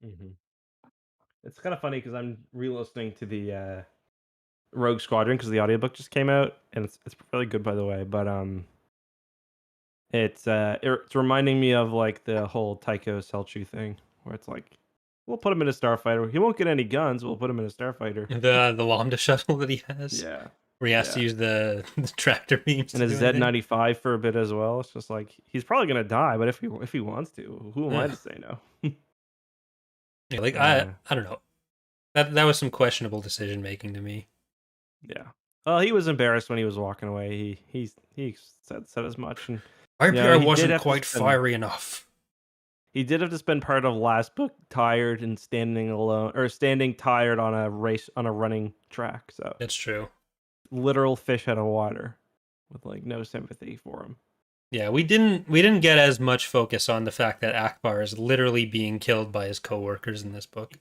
Mhm. It's kind of funny because I'm re-listening to the Rogue Squadron because the audiobook just came out, and it's really good by the way. But it's reminding me of like the whole Tycho Selchuk thing, where it's like we'll put him in a starfighter. He won't get any guns. We'll put him in a starfighter. The Lambda shuttle that he has, Yeah, where he has to yeah. use the tractor beams And to a do anything. Z95 for a bit as well. It's just like he's probably gonna die, but if he wants to, who am I Ugh. to say no? Yeah, like Uh, I don't know. That was some questionable decision making to me. yeah. Well, he was embarrassed when he was walking away. He said as much, and Maybe I he did wasn't have to quite spend fiery enough. part of last book tired and standing alone or standing tired on a running track. So That's true. literal fish out of water with like no sympathy for him. Yeah, we didn't get as much focus on the fact that Akbar is literally being killed by his coworkers in this book.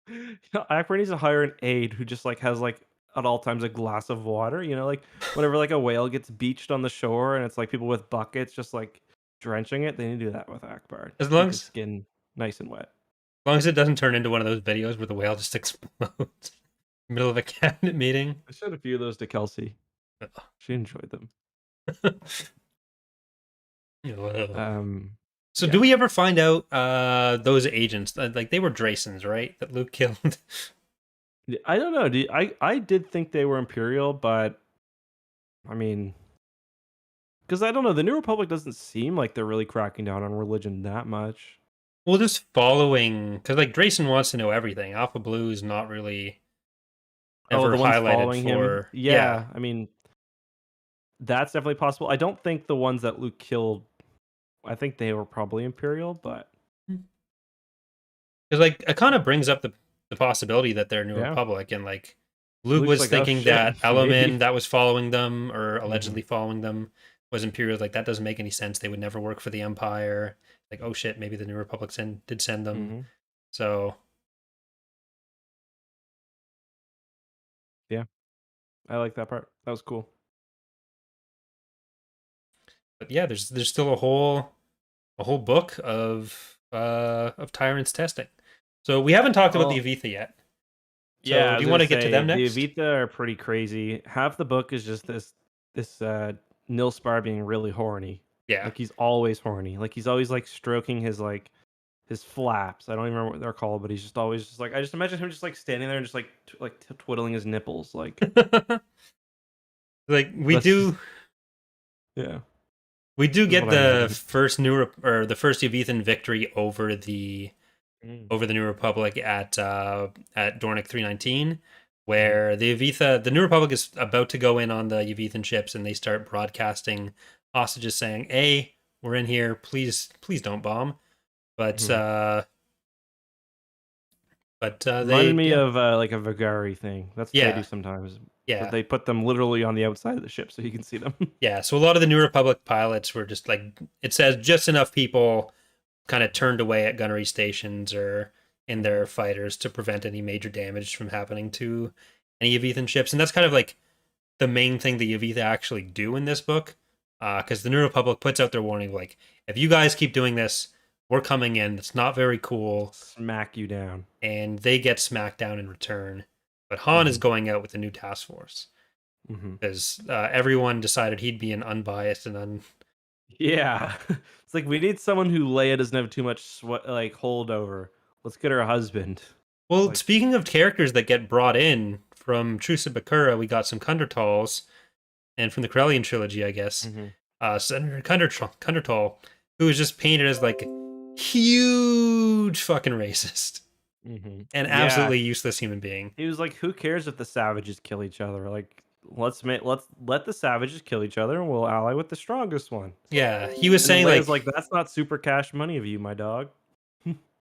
You know, Akbar needs to hire an aide who just like has like at all times a glass of water. You know, like whenever like a whale gets beached on the shore and it's like people with buckets just like drenching it, they need to do that with Akbar. As Keep long his as skin nice and wet. long as it doesn't turn into one of those videos where the whale just explodes middle of a cabinet meeting. I sent a few of those to Kelsey. She enjoyed them. So do Yeah. we ever find out those agents like they were Draysons, right? That Luke killed. I don't know. I did think they were Imperial, but I mean, because I don't know, the New Republic doesn't seem like they're really cracking down on religion that much. Well, just following because like Drayson wants to know everything. Alpha Blue is not really Oh, ever the ones highlighted following him. for. Yeah, Yeah, I mean, that's definitely possible. I don't think the ones that Luke killed. I think they were probably Imperial, but Because like it kind of brings up the possibility that they're New yeah, Republic, and like Luke Luke's was like, oh thinking shit, that maybe. Element that was following them or Hmm. allegedly following them was Imperial. Like that doesn't make any sense. They would never work for the Empire. Like oh shit, maybe the New Republic did send them. Hmm. So, Yeah, I like that part. That was cool. but yeah, there's still a whole book of tyrants testing. So we haven't talked about the Well, Avithi yet. yeah, So I do was you want gonna to get to say them the next? Evita are pretty crazy. Half the book is just this Nilspar being really horny. Yeah. Like he's always horny. Like he's always like stroking his flaps. I don't even remember what they're called, but he's just always just like I just imagine him just like standing there and just like twiddling his nipples. Like Like we that's just do yeah, we do is get what I the imagine. first the first Yavithan victory Mm. over the New Republic at Dornick 319, Hmm. where the New Republic is about to go in on the Yavithan ships, and they start broadcasting hostages saying, "Hey, we're in here. Please don't bomb." But Hmm. Reminded they me yeah of like a Vagari thing. That's what they do yeah sometimes, but yeah they put them literally on the outside of the ship so you can see them. yeah. So a lot of the New Republic pilots were just like it says just enough people kind of turned away at gunnery stations or in their Hmm. fighters to prevent any major damage from happening to any Yavithan ships, and that's kind of like the main thing the Yavitha actually do in this book. Because the New Republic puts out their warning, like, if you guys keep doing this, we're coming in. It's not very cool, Smack you down. and they get smacked down in return. But Han is Hmm. going out with a new task force Hmm. because everyone decided he'd be an unbiased and Yeah, it's like we need someone who Leia doesn't have too much like holdover. Let's get her a husband. Well, Like, speaking of characters that get brought in from Trusa Bakura, we got some Kundertals, and from the Corellian trilogy, I guess, hmm. Senator Kundertal, who was just painted as like huge fucking racist Hmm. and Yeah, absolutely useless human being. he was like, "Who cares if the savages kill each other? Like, let's let the savages kill each other, and we'll ally with the strongest one." Yeah, he was And saying Leia's like, like, "That's not super cash money of you, my dog."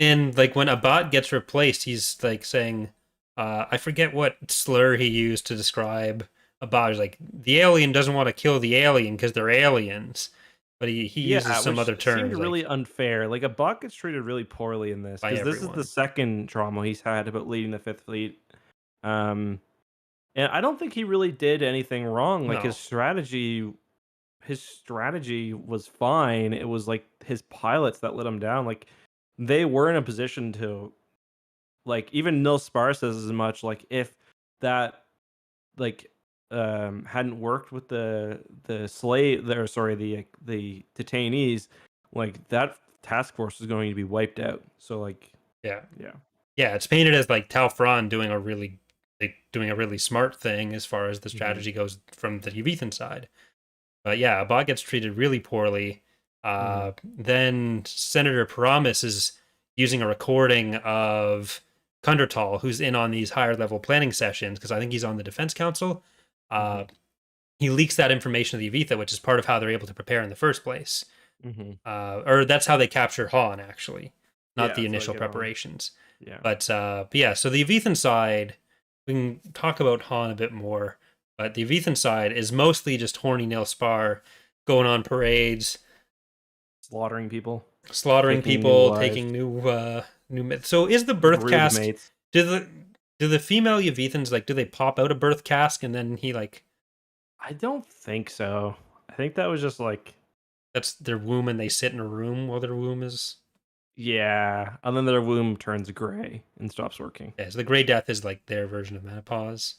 and like when a bot gets replaced, he's like saying, I forget what slur he used to describe a bot. He's like, the alien doesn't want to kill the alien because they're aliens, but he uses Yeah, some which other seemed terms really like unfair. Like a Buck gets treated really poorly in this by because this is the everyone. second trauma he's had about leading the Fifth Fleet. Um, and I don't think he really did anything wrong. Like No, his strategy was fine. It was like his pilots that let him down. Like they were in a position to like even Nil Spar says as much. Like if that like hadn't worked with the slave there, sorry, the detainees, like that task force is going to be wiped out. So like yeah, yeah. yeah, it's painted as like Talfron doing a really smart thing as far as the Hmm. strategy goes from the Yavithan side. But yeah, Abad gets treated really poorly. Hmm. Then Senator Paramis is using a recording of Kundertal, who's in on these higher level planning sessions, because I think he's on the Defense Council. Uh, Hmm. he leaks that information to the Yavitha, which is part of how they're able to prepare in the first place. Hmm. Or that's how they capture Han, actually, not Yeah, the that's how I initial get on. preparations. Yeah. But yeah, so the Yavithan side, we can talk about Han a bit more. But the Yavithan side is mostly just horny Nil Spar going on parades, Slaughtering people, slaughtering taking new people, lives, taking new. So is the birth brood cask? mates. Do the do the female Yavithans like? Do they pop out a birth cask and then he like I don't think so. I think that was just like that's their womb and they sit in a room while their womb is. yeah, and then their womb turns gray and stops working. Yeah, so the Gray Death is like their version of menopause.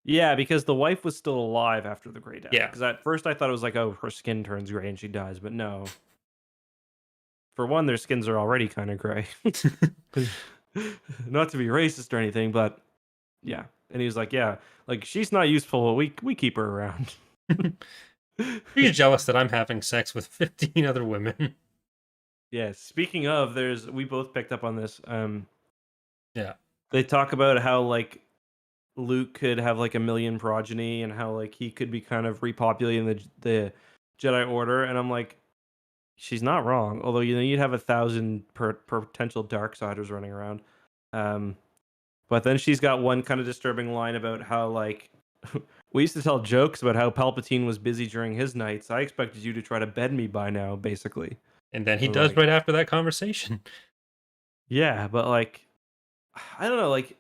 Yeah, because the wife was still alive after the Grey Death. Yeah. Because at first I thought it was like, oh, her skin turns gray and she dies, but no. For one, their skins are already kind of gray. Not to be racist or anything, but yeah. And he was like, yeah, like she's not useful. We keep her around. She's jealous that I'm having sex with 15 other women. Yeah. Speaking of, we both picked up on this. Yeah. They talk about how like Luke could have like a million progeny and how like he could be kind of repopulating the Jedi Order, and I'm like, she's not wrong. Although you'd have 1,000 potential Darksiders running around. Um, but then she's got one kind of disturbing line about how like we used to tell jokes about how Palpatine was busy during his nights. I expected you to try to bed me by now, basically. And then he I was does like, right after that conversation. yeah, but like, I don't know, like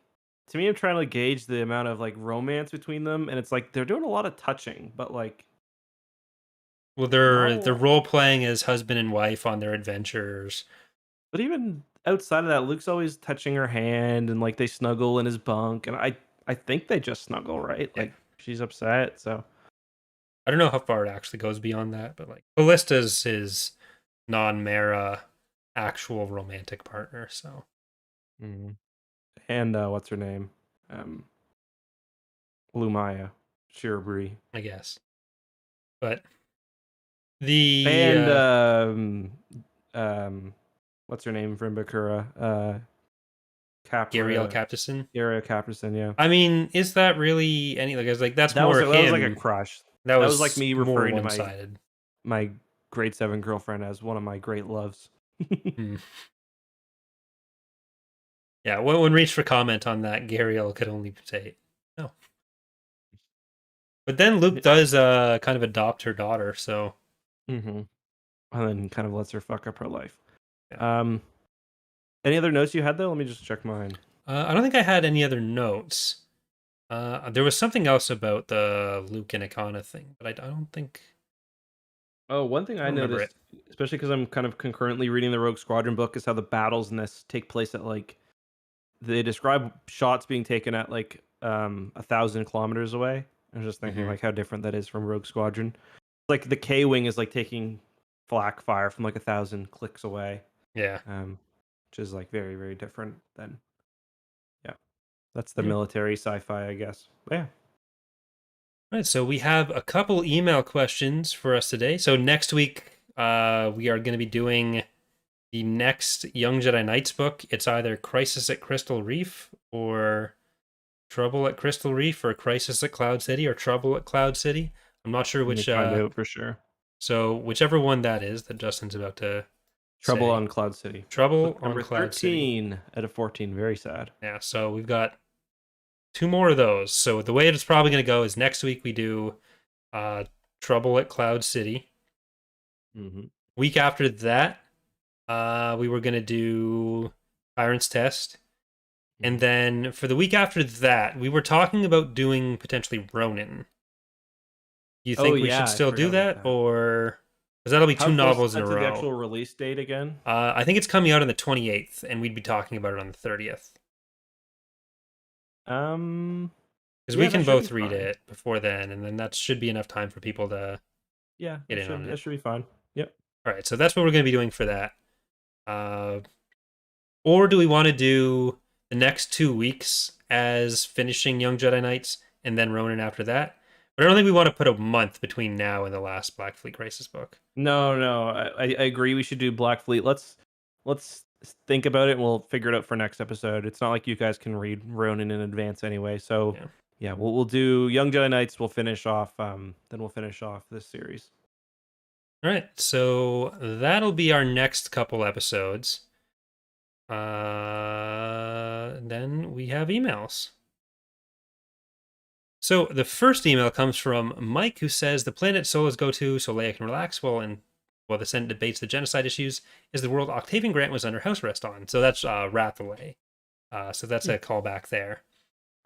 to me, I'm trying to like, gauge the amount of like romance between them, and it's like they're doing a lot of touching, but like Well, not a they're lot. role playing as husband and wife on their adventures. But even outside of that, Luke's always touching her hand, and like they snuggle in his bunk, and I think they just snuggle, right? Yeah. Like she's upset, so I don't know how far it actually goes beyond that, but like Ballista's his non-Mara actual romantic partner, so Mhm. And what's her name? Um, Lumaya, Shirabri, I guess. But the and um, what's her name from Bakura? Gary L. Capra, Captason. Yara Caprison, yeah. I mean, is that really any like I was like that's That was more that was like a him. crush. That That was like was me more referring to my one-sided. my grade 7 girlfriend as one of my great loves. Hmm. Yeah, when reached for comment on that, Gariel could only say no. But then Luke does kind of adopt her daughter, so Mm-hmm. And then kind of lets her fuck up her life. yeah. Um, any other notes you had though? Let me just check mine. I don't think I had any other notes. There was something else about the Luke and Akana thing, but I don't think Oh, one thing I I don't remember it. noticed, especially because I'm kind of concurrently reading the Rogue Squadron book, is how the battles in this take place at like they describe shots being taken at like 1,000 kilometers away. I was just thinking Hmm. like how different that is from Rogue Squadron. Like the K Wing is like taking flak fire from like 1,000 clicks away, Yeah. which is like very very different than yeah. That's the Yeah. military sci-fi, I guess. But yeah. All right, so we have a couple email questions for us today. So next week, we are going to be doing the next Young Jedi Knights book. It's either Crisis at Crystal Reef or Trouble at Crystal Reef or Crisis at Cloud City or Trouble at Cloud City. I'm not sure Let me which. find out for sure. So whichever one that is that Justin's about to Trouble say. on Cloud City. Trouble Book on number Cloud City. 13 out of 14. Very sad. Yeah, so we've got two more of those. So the way it's probably going to go is next week we do uh, Trouble at Cloud City. Mm-hmm. Week after that, we were going to do Tyrant's Test. And Mm-hmm. then for the week after that, we were talking about doing potentially Ronin. Do you Oh think we should yeah, I still do forgot about that? that. Or because that'll be How two close is novels in that a to the row. actual release date again? I think it's coming out on the 28th, and we'd be talking about it on the 30th. Um, Because we yeah, that can should be both read fine. it before then, and then that should be enough time for people to Yeah, get in on that it. should be fine. Yep. All right, so that's what we're going to be doing for that. Uh, or do we want to do the next 2 weeks as finishing Young Jedi Knights and then Ronin after that? But I don't think we want to put a month between now and the last Black Fleet Crisis book. No, no, I agree. We should do Black Fleet. Let's think about it, and we'll figure it out for next episode. It's not like you guys can read Ronin in advance anyway. So Yeah. yeah, we'll do Young Jedi Knights. We'll finish off. Then we'll finish off this series. All right, so that'll be our next couple episodes. Then we have emails. So the first email comes from Mike, who says the planet Solas go to so Leia can relax while the Senate debates the genocide issues is the world Octavian Grant was under house arrest on. So that's Rathaway. So that's a callback there.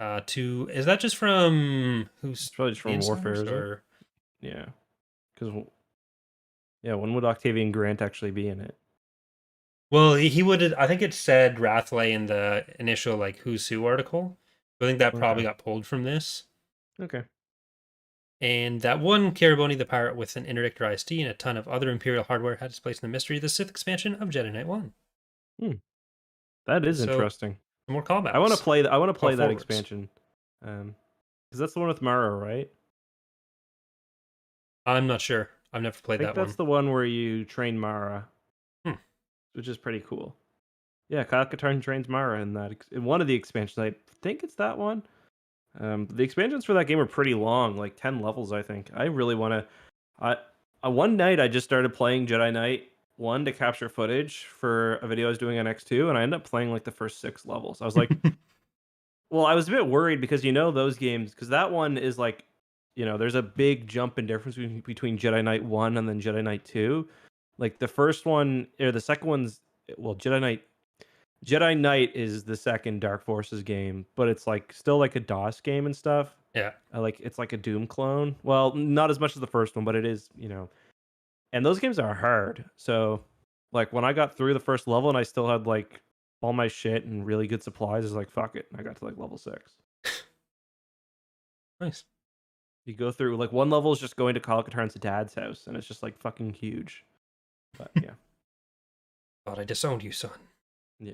To is that just from It's who's probably just from Warfare, Insiders is it? or Yeah, because yeah, when would Octavian Grant actually be in it? well he would I think it said Rathaway in the initial like Who's Who article. So I think that Okay, probably got pulled from this. okay. And that one Caraboni the pirate with an interdictor ISD and a ton of other Imperial hardware had its place in the mystery of the Sith expansion of Jedi Knight 1. Hmm. That is So, interesting. some more I want to callbacks. play. I want to Call play that forwards. expansion. Because that's the one with Mara, right? I'm not sure. I've never I played think that that's one. the one where you train Mara, Hmm. which is pretty cool. Yeah, Kyle Katarn trains Mara in that in one of the expansions. I think it's that one. The expansions for that game are pretty long, like 10 levels, I think. I really want to. One night I just started playing Jedi Knight 1 to capture footage for a video I was doing on X2, and I ended up playing like the first 6 levels. I was like, well, I was a bit worried because those games, because that one is like, there's a big jump in difference between Jedi Knight 1 and then Jedi Knight 2. Like the first one, or the second one's, well, Jedi Knight is the second Dark Forces game, but it's like still like a DOS game and stuff. Yeah. Like it's like a Doom clone. Well, not as much as the first one, but it is, And those games are hard. So, like when I got through the first level and I still had like all my shit and really good supplies, it's like fuck it. I got to like level 6. Nice. You go through like one level is just going to Kyle Katarn's dad's house, and it's just like fucking huge. But yeah, Thought I disowned you, son. yeah.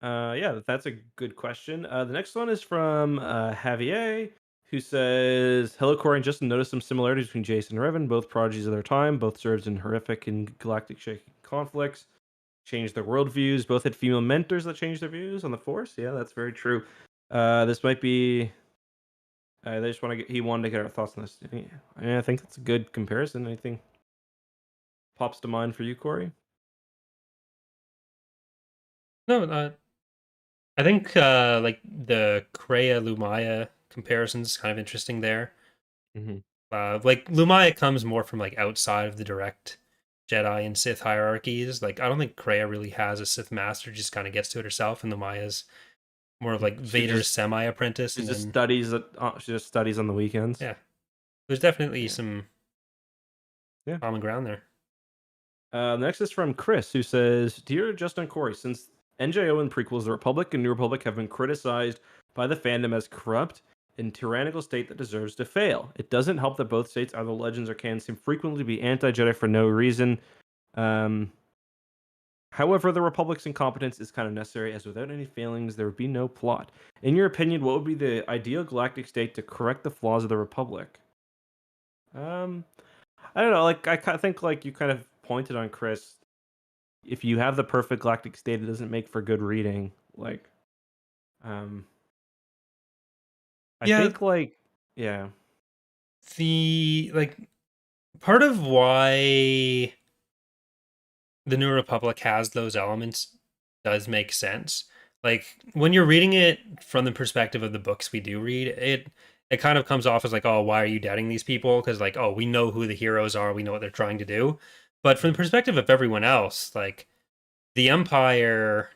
Yeah, that's a good question. The next one is from Javier, who says, "Hello, Corey. And just noticed some similarities between Jason and Revan, both prodigies of their time, both served in horrific and galactic-shaking conflicts, changed their worldviews. Both had female mentors that changed their views on the Force. Yeah, that's very true. This might be. They just want to get. He wanted to get our thoughts on this. Yeah, I think that's a good comparison. Anything pops to mind for you, Corey? No, I think like the Kreia Lumaya comparison's kind of interesting there. Mm-hmm. Like Lumaya comes more from like outside of the direct Jedi and Sith hierarchies. Like I don't think Kreia really has a Sith master; just kind of gets to it herself. And Lumaya's more of like She Vader's just semi-apprentice. she And just then studies. She just studies on the weekends. yeah, there's definitely Yeah. some Yeah. common ground there. Next is from Chris, who says, "Dear Justin Corey, since NJO and prequels, the Republic and New Republic have been criticized by the fandom as corrupt and tyrannical state that deserves to fail. It doesn't help that both states, either Legends or canon, seem frequently to be anti-Jedi for no reason. Um, However, the Republic's incompetence is kind of necessary, as without any failings, there would be no plot. In your opinion, what would be the ideal galactic state to correct the flaws of the Republic?" Um, I don't know. Like I think, like you kind of pointed on, Chris. If you have the perfect galactic state, it doesn't make for good reading. Like, um, I Yeah, think like, yeah, the like part of why the New Republic has those elements does make sense. Like when you're reading it from the perspective of the books we do read, it kind of comes off as like, oh, why are you doubting these people? Because like, oh, we know who the heroes are, we know what they're trying to do. But from the perspective of everyone else, like the Empire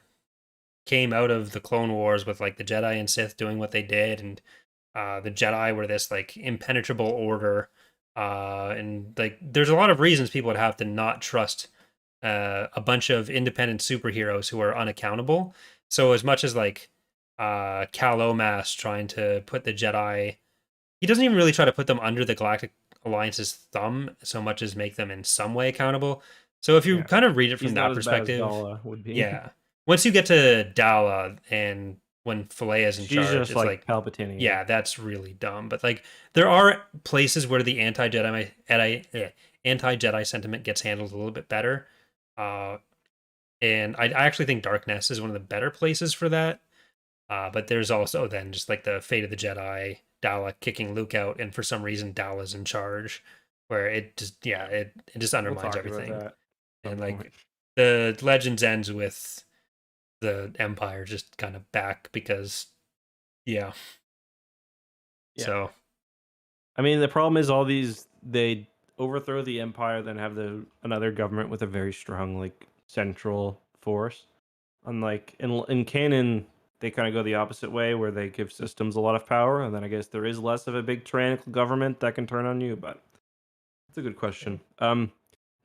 came out of the Clone Wars with like the Jedi and Sith doing what they did, and the Jedi were this like impenetrable order. And like, there's a lot of reasons people would have to not trust a bunch of independent superheroes who are unaccountable. So as much as like Cal Omas trying to put the Jedi, he doesn't even really try to put them under the Galactic Alliance's thumb so much as make them in some way accountable. So if you yeah. kind of read it He's from not that as bad as perspective, Dala would be. yeah. Once you get to Dala and when Filet is in She's charge, just it's like like, Palpatine. yeah, that's really dumb. But like, there are places where the anti Jedi sentiment gets handled a little bit better. Uh, and I actually think Darkness is one of the better places for that. But there's also then just like the Fate of the Jedi, Dala kicking Luke out, and for some reason Dala's in charge, where it just it just We'll undermines talk about everything. that at some And like point. the Legends ends with the Empire just kind of back because yeah. Yeah. So I mean, the problem is all these they overthrow the empire, then have another government with a very strong like central force. Unlike in canon, they kind of go the opposite way, where they give systems a lot of power, and then I guess there is less of a big tyrannical government that can turn on you. But that's a good question.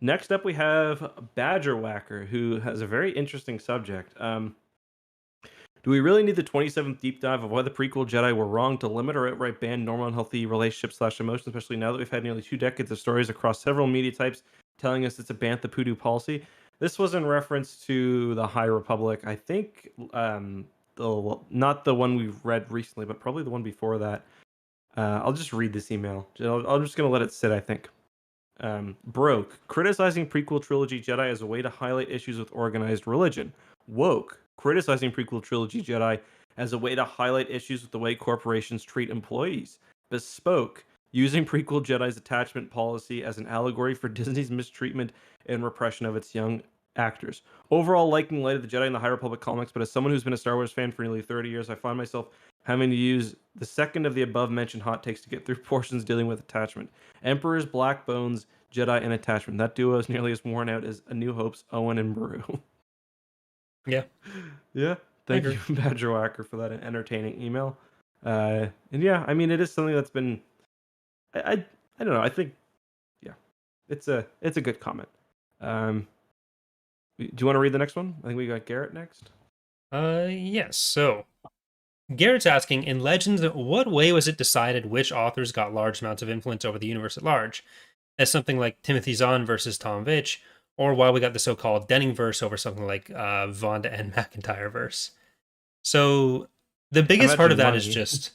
Next up we have Badger Whacker, who has a very interesting subject. Do we really need the 27th deep dive of why the prequel Jedi were wrong to limit or outright ban normal and healthy relationships slash emotions, especially now that we've had nearly 2 decades of stories across several media types telling us it's a bantha poodoo policy? This was in reference to the High Republic. I think not the one we've read recently, but probably the one before that. I'll just read this email. I'm just going to let it sit, I think. Broke. Criticizing prequel trilogy Jedi as a way to highlight issues with organized religion. Woke. Criticizing prequel trilogy Jedi as a way to highlight issues with the way corporations treat employees. Bespoke, using prequel Jedi's attachment policy as an allegory for Disney's mistreatment and repression of its young actors. Overall, liking Light of the Jedi and the High Republic comics, but as someone who's been a Star Wars fan for nearly 30 years, I find myself having to use the second of the above mentioned hot takes to get through portions dealing with attachment. Emperor's Black Bones, Jedi, and attachment. That duo is nearly as worn out as A New Hope's Owen and Beru. Yeah, Yeah. I Thank agree. you, Badger Whacker, for that entertaining email. And yeah, I mean, it is something that's been. I don't know. I think, yeah, it's a good comment. Do you want to read the next one? I think we got Garrett next. Yes. So Garrett's asking, in Legends, what way was it decided which authors got large amounts of influence over the universe at large? As something like Timothy Zahn versus Tom Veitch, or why we got the so-called Denning verse over something like Vonda and McIntyre verse. So the I biggest part of imagine that is money. just,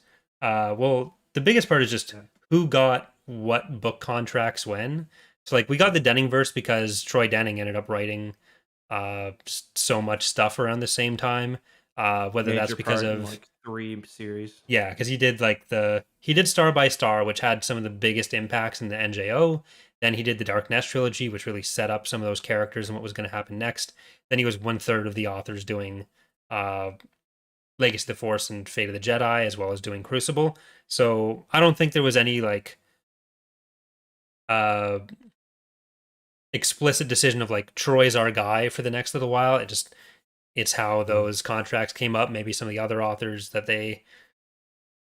the biggest part is just Yeah. who got what book contracts when. So like we got the Denning verse because Troy Denning ended up writing so much stuff around the same time. Whether that's Major because part in of like 3 series. yeah, because he did like he did Star by Star, which had some of the biggest impacts in the NJO. Then he did the Dark Nest trilogy, which really set up some of those characters and what was going to happen next. Then he was one third of the authors doing uh, Legacy of the Force and Fate of the Jedi, as well as doing Crucible. So I don't think there was any like uh, explicit decision of like Troy's our guy for the next little while. It's how those contracts came up. Maybe some of the other authors that they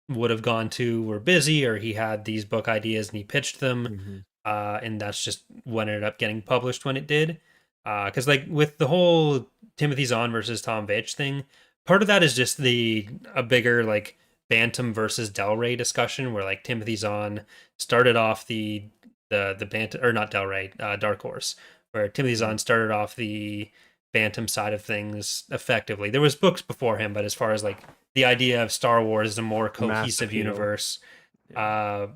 would have gone to were busy, or he had these book ideas and he pitched them, Mm-hmm. and that's just what ended up getting published when it did. Because like with the whole Timothy Zahn versus Tom Veitch thing, part of that is just a bigger like Bantam versus Del Rey discussion where like Timothy Zahn started off the Bantam, or not Del Rey, Dark Horse, where Timothy Mm-hmm. Zahn started off the Bantam side of things effectively. There was books before him, but as far as like the idea of Star Wars as a more Mass cohesive appeal. universe, Yeah. uh,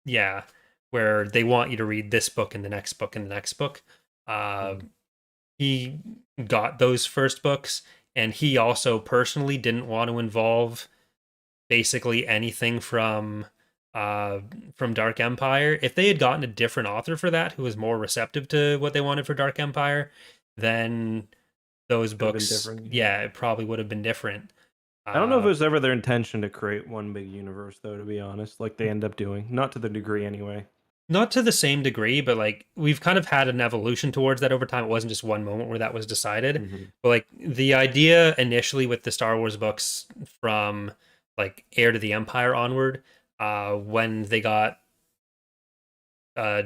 yeah, where they want you to read this book and the next book and the next book. Uh, Mm-hmm. he got those first books, and he also personally didn't want to involve basically anything uh, from Dark Empire. If they had gotten a different author for that, who was more receptive to what they wanted for Dark Empire, then those Could have been books, different. Yeah. yeah, it probably would have been different. I don't know if it Uh, was ever their intention to create one big universe, though, to be honest, like they end up doing. Not to the degree, anyway. Not to the same degree, but like we've kind of had an evolution towards that over time. It wasn't just one moment where that was decided. Mm-hmm. But like the idea initially with the Star Wars books from like Heir to the Empire onward, when they got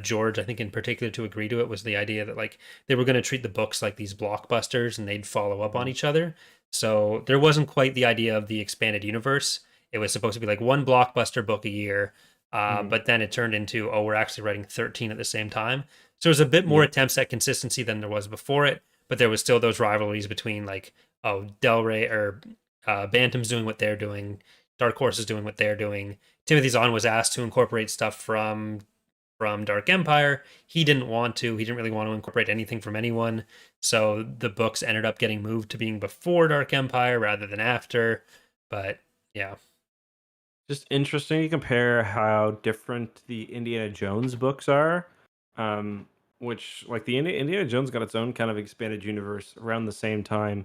George, I think in particular, to agree to it, was the idea that like they were going to treat the books like these blockbusters and they'd follow up on Mm-hmm. each other. So there wasn't quite the idea of the expanded universe. It was supposed to be like one blockbuster book a year, Mm-hmm. but then it turned into, oh, we're actually writing 13 at the same time. So there was a bit more Yeah. attempts at consistency than there was before it, but there was still those rivalries between like, oh, Del Rey or Bantam's doing what they're doing, Dark Horse is doing what they're doing. Timothy Zahn was asked to incorporate stuff from Dark Empire. He didn't want to. He didn't really want to incorporate anything from anyone. So the books ended up getting moved to being before Dark Empire rather than after. But yeah. Just interesting to compare how different the Indiana Jones books are. Which like the Indiana Jones got its own kind of expanded universe around the same time.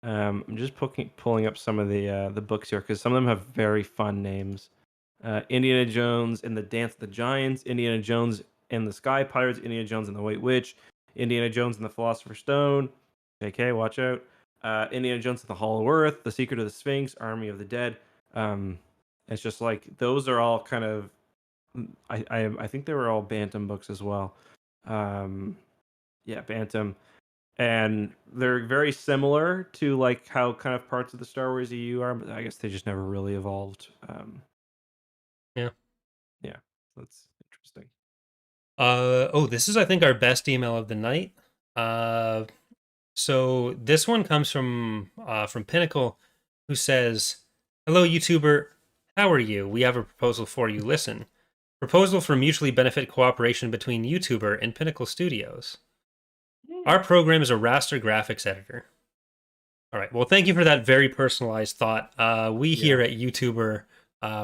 I'm just pulling up some of the books here because some of them have very fun names. Indiana Jones and the Dance of the Giants, Indiana Jones and the Sky Pirates, Indiana Jones and the White Witch, Indiana Jones and the Philosopher's Stone. JK, watch out. Indiana Jones and the Hollow Earth, The Secret of the Sphinx, Army of the Dead. Um, it's just like those are all kind of. I think they were all Bantam books as well. Um, yeah, Bantam, and they're very similar to like how kind of parts of the Star Wars EU are, but I guess they just never really evolved. Yeah. Yeah, that's interesting. Oh, this is I think our best email of the night. Uh so this one comes from Pinnacle, who says, "Hello YouTuber, how are you? We have a proposal for you. Listen. Proposal for mutually benefit cooperation between YouTuber and Pinnacle Studios. Our program is a raster graphics editor. All right. Well, thank you for that very personalized thought. We here Yeah. at YouTuber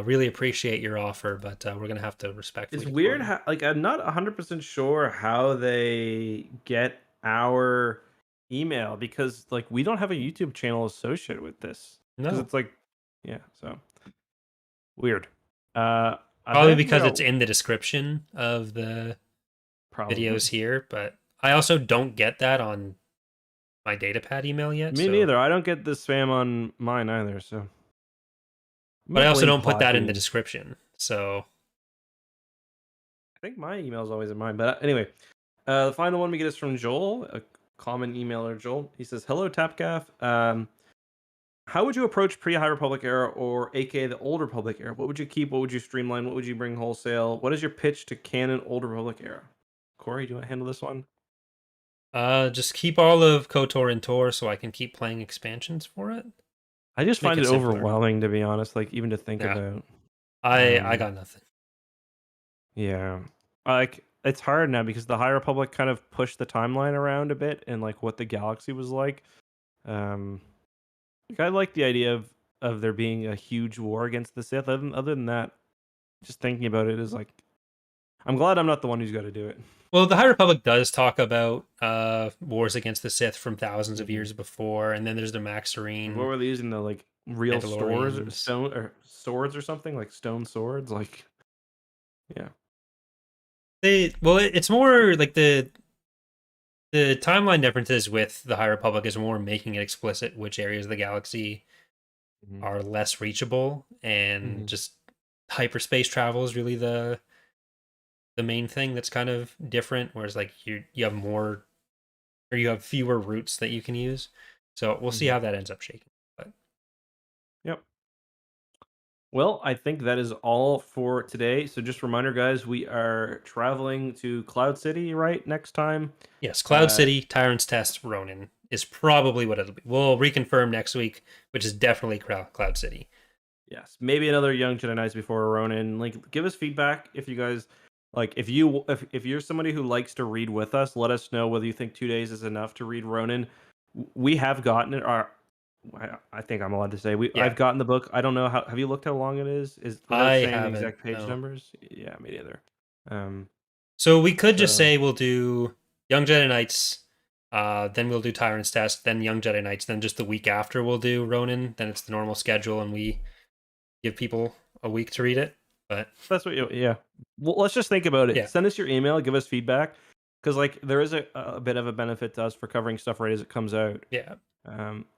really appreciate your offer, but we're gonna have to It's respectfully decline weird it. how, like, I'm not 100% sure how they get our email because, like, we don't have a YouTube channel associated with this. Because No, it's like, yeah, so weird. I'm probably trying to figure because it's out in the description of the probably. videos here, but I also don't get that on my Datapad email yet. Me So, neither. I don't get the spam on mine either. So I'm but gonna I also blame don't put that in the Podbean. description. So, I think my email is always in mine. But anyway, the final one we get is from Joel, a common emailer. Joel. He says, "Hello, Tapcaf. How would you approach pre-High Republic era, or aka the Old Republic era? What would you keep? What would you streamline? What would you bring wholesale? What is your pitch to canon Old Republic era?" Corey, do you want to handle this one? just keep all of KotOR in Tor so I can keep playing expansions for it. I just Make find it it simpler. overwhelming, to be honest. Like, even to think Yeah, about. I Um, got nothing. yeah, like, it's hard now because the High Republic kind of pushed the timeline around a bit and like what the galaxy was like. Um, like, I like the idea of there being a huge war against the Sith. Other than that, just thinking about it is like, I'm glad I'm not the one who's got to do it. Well, the High Republic does talk about wars against the Sith from thousands of Hmm. years before, and then there's the What Maxarene were they using? The like real stores, or Mandalorians. stone or swords or something, like stone swords. Like, yeah. It's more like the timeline differences with the High Republic is more making it explicit which areas of the galaxy Hmm. are less reachable, and Hmm. just hyperspace travel is really the main thing that's kind of different. Whereas like you have more, or you have fewer routes that you can use. So we'll see Hmm. how that ends up shaking. But Yep. Well, I think that is all for today. So just a reminder, guys, we are traveling to Cloud City, right, next time. yes, Cloud Uh, City, Tyrant's Test, Ronin is probably what it'll be. We'll reconfirm next week, which is definitely Cloud City. yes, maybe another Young Jedi Knights before Ronin. Like, give us feedback if you guys like. If you're somebody who likes to read with us, let us know whether you think 2 days is enough to read Ronin. We have gotten it. Or I think I'm allowed to say Yeah, I've gotten the book. I don't know how. Have you looked how long it is? Is without I saying the haven't. exact page No. numbers? Yeah, me neither. Um. So we could just So say we'll do Young Jedi Knights, then we'll do Tyrant's Test, then Young Jedi Knights, then just the week after we'll do Ronin. Then it's the normal schedule, and we give people a week to read it. But that's what. Yeah. Well, let's just think about it. yeah, Send us your email. Give us feedback. Because like there is a bit of a benefit to us for covering stuff right as it comes out. yeah.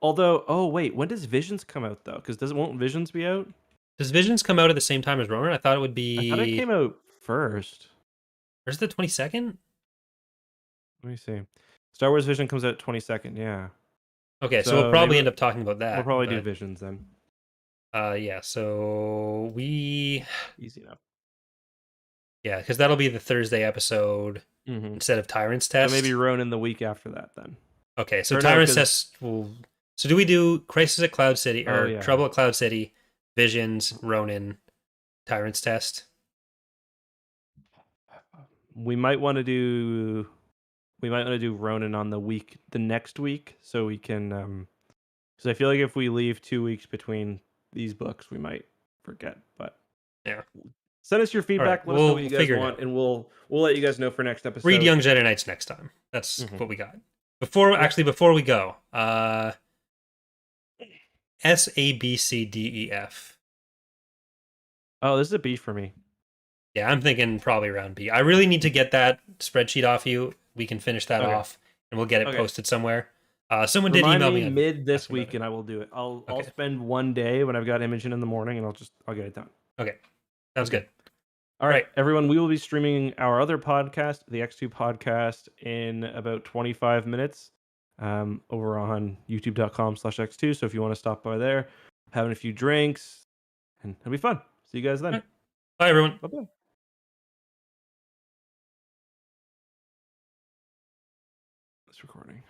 Although, oh wait, when does Visions come out though? Because doesn't won't Visions be out? Does Visions come out at the same time as Ronin? I thought it would I thought it be. came out first. Where's the 22nd? Let me see. Star Wars Vision comes out 22nd. Yeah. Okay, so we'll So probably maybe end up talking about we'll that. probably do But Visions then. yeah, so we Easy enough. yeah, because that'll be the Thursday episode Hmm. instead of Tyrant's So maybe Test. Ronin the week after that then. Okay, so Or no, Tyrant's because Test will. So do we do Crisis at Cloud City oh or yeah, Trouble at Cloud City, Visions, Ronin, Tyrant's Test? we might want to do Ronin on the next week, so we can because I feel like if we leave 2 weeks between these books, we might forget. But Yeah. send us your All right, feedback. Let us know we'll what you guys figure it want, out. and we'll let you guys know for next Read episode. Young Jedi Knights next time. That's Hmm. what we got. Before we go, SABCDEF. Oh, this is a B for me. Yeah, I'm thinking probably around B. I really need to get that spreadsheet off you. We can finish that Okay. off, and we'll get it Okay. posted somewhere. Someone did Remind email me me mid this asking about week, it. and I will do it. I'll Okay. spend one day when I've got Imogen in the morning, and I'll get it done. Okay. Sounds Okay. good. All All right, right. everyone. We will be streaming our other podcast, the X2 podcast, in about 25 minutes over on youtube.com/X2. So if you want to stop by there, having a few drinks, and it'll be fun. See you guys All then. right. Bye, everyone. Bye bye. It's recording.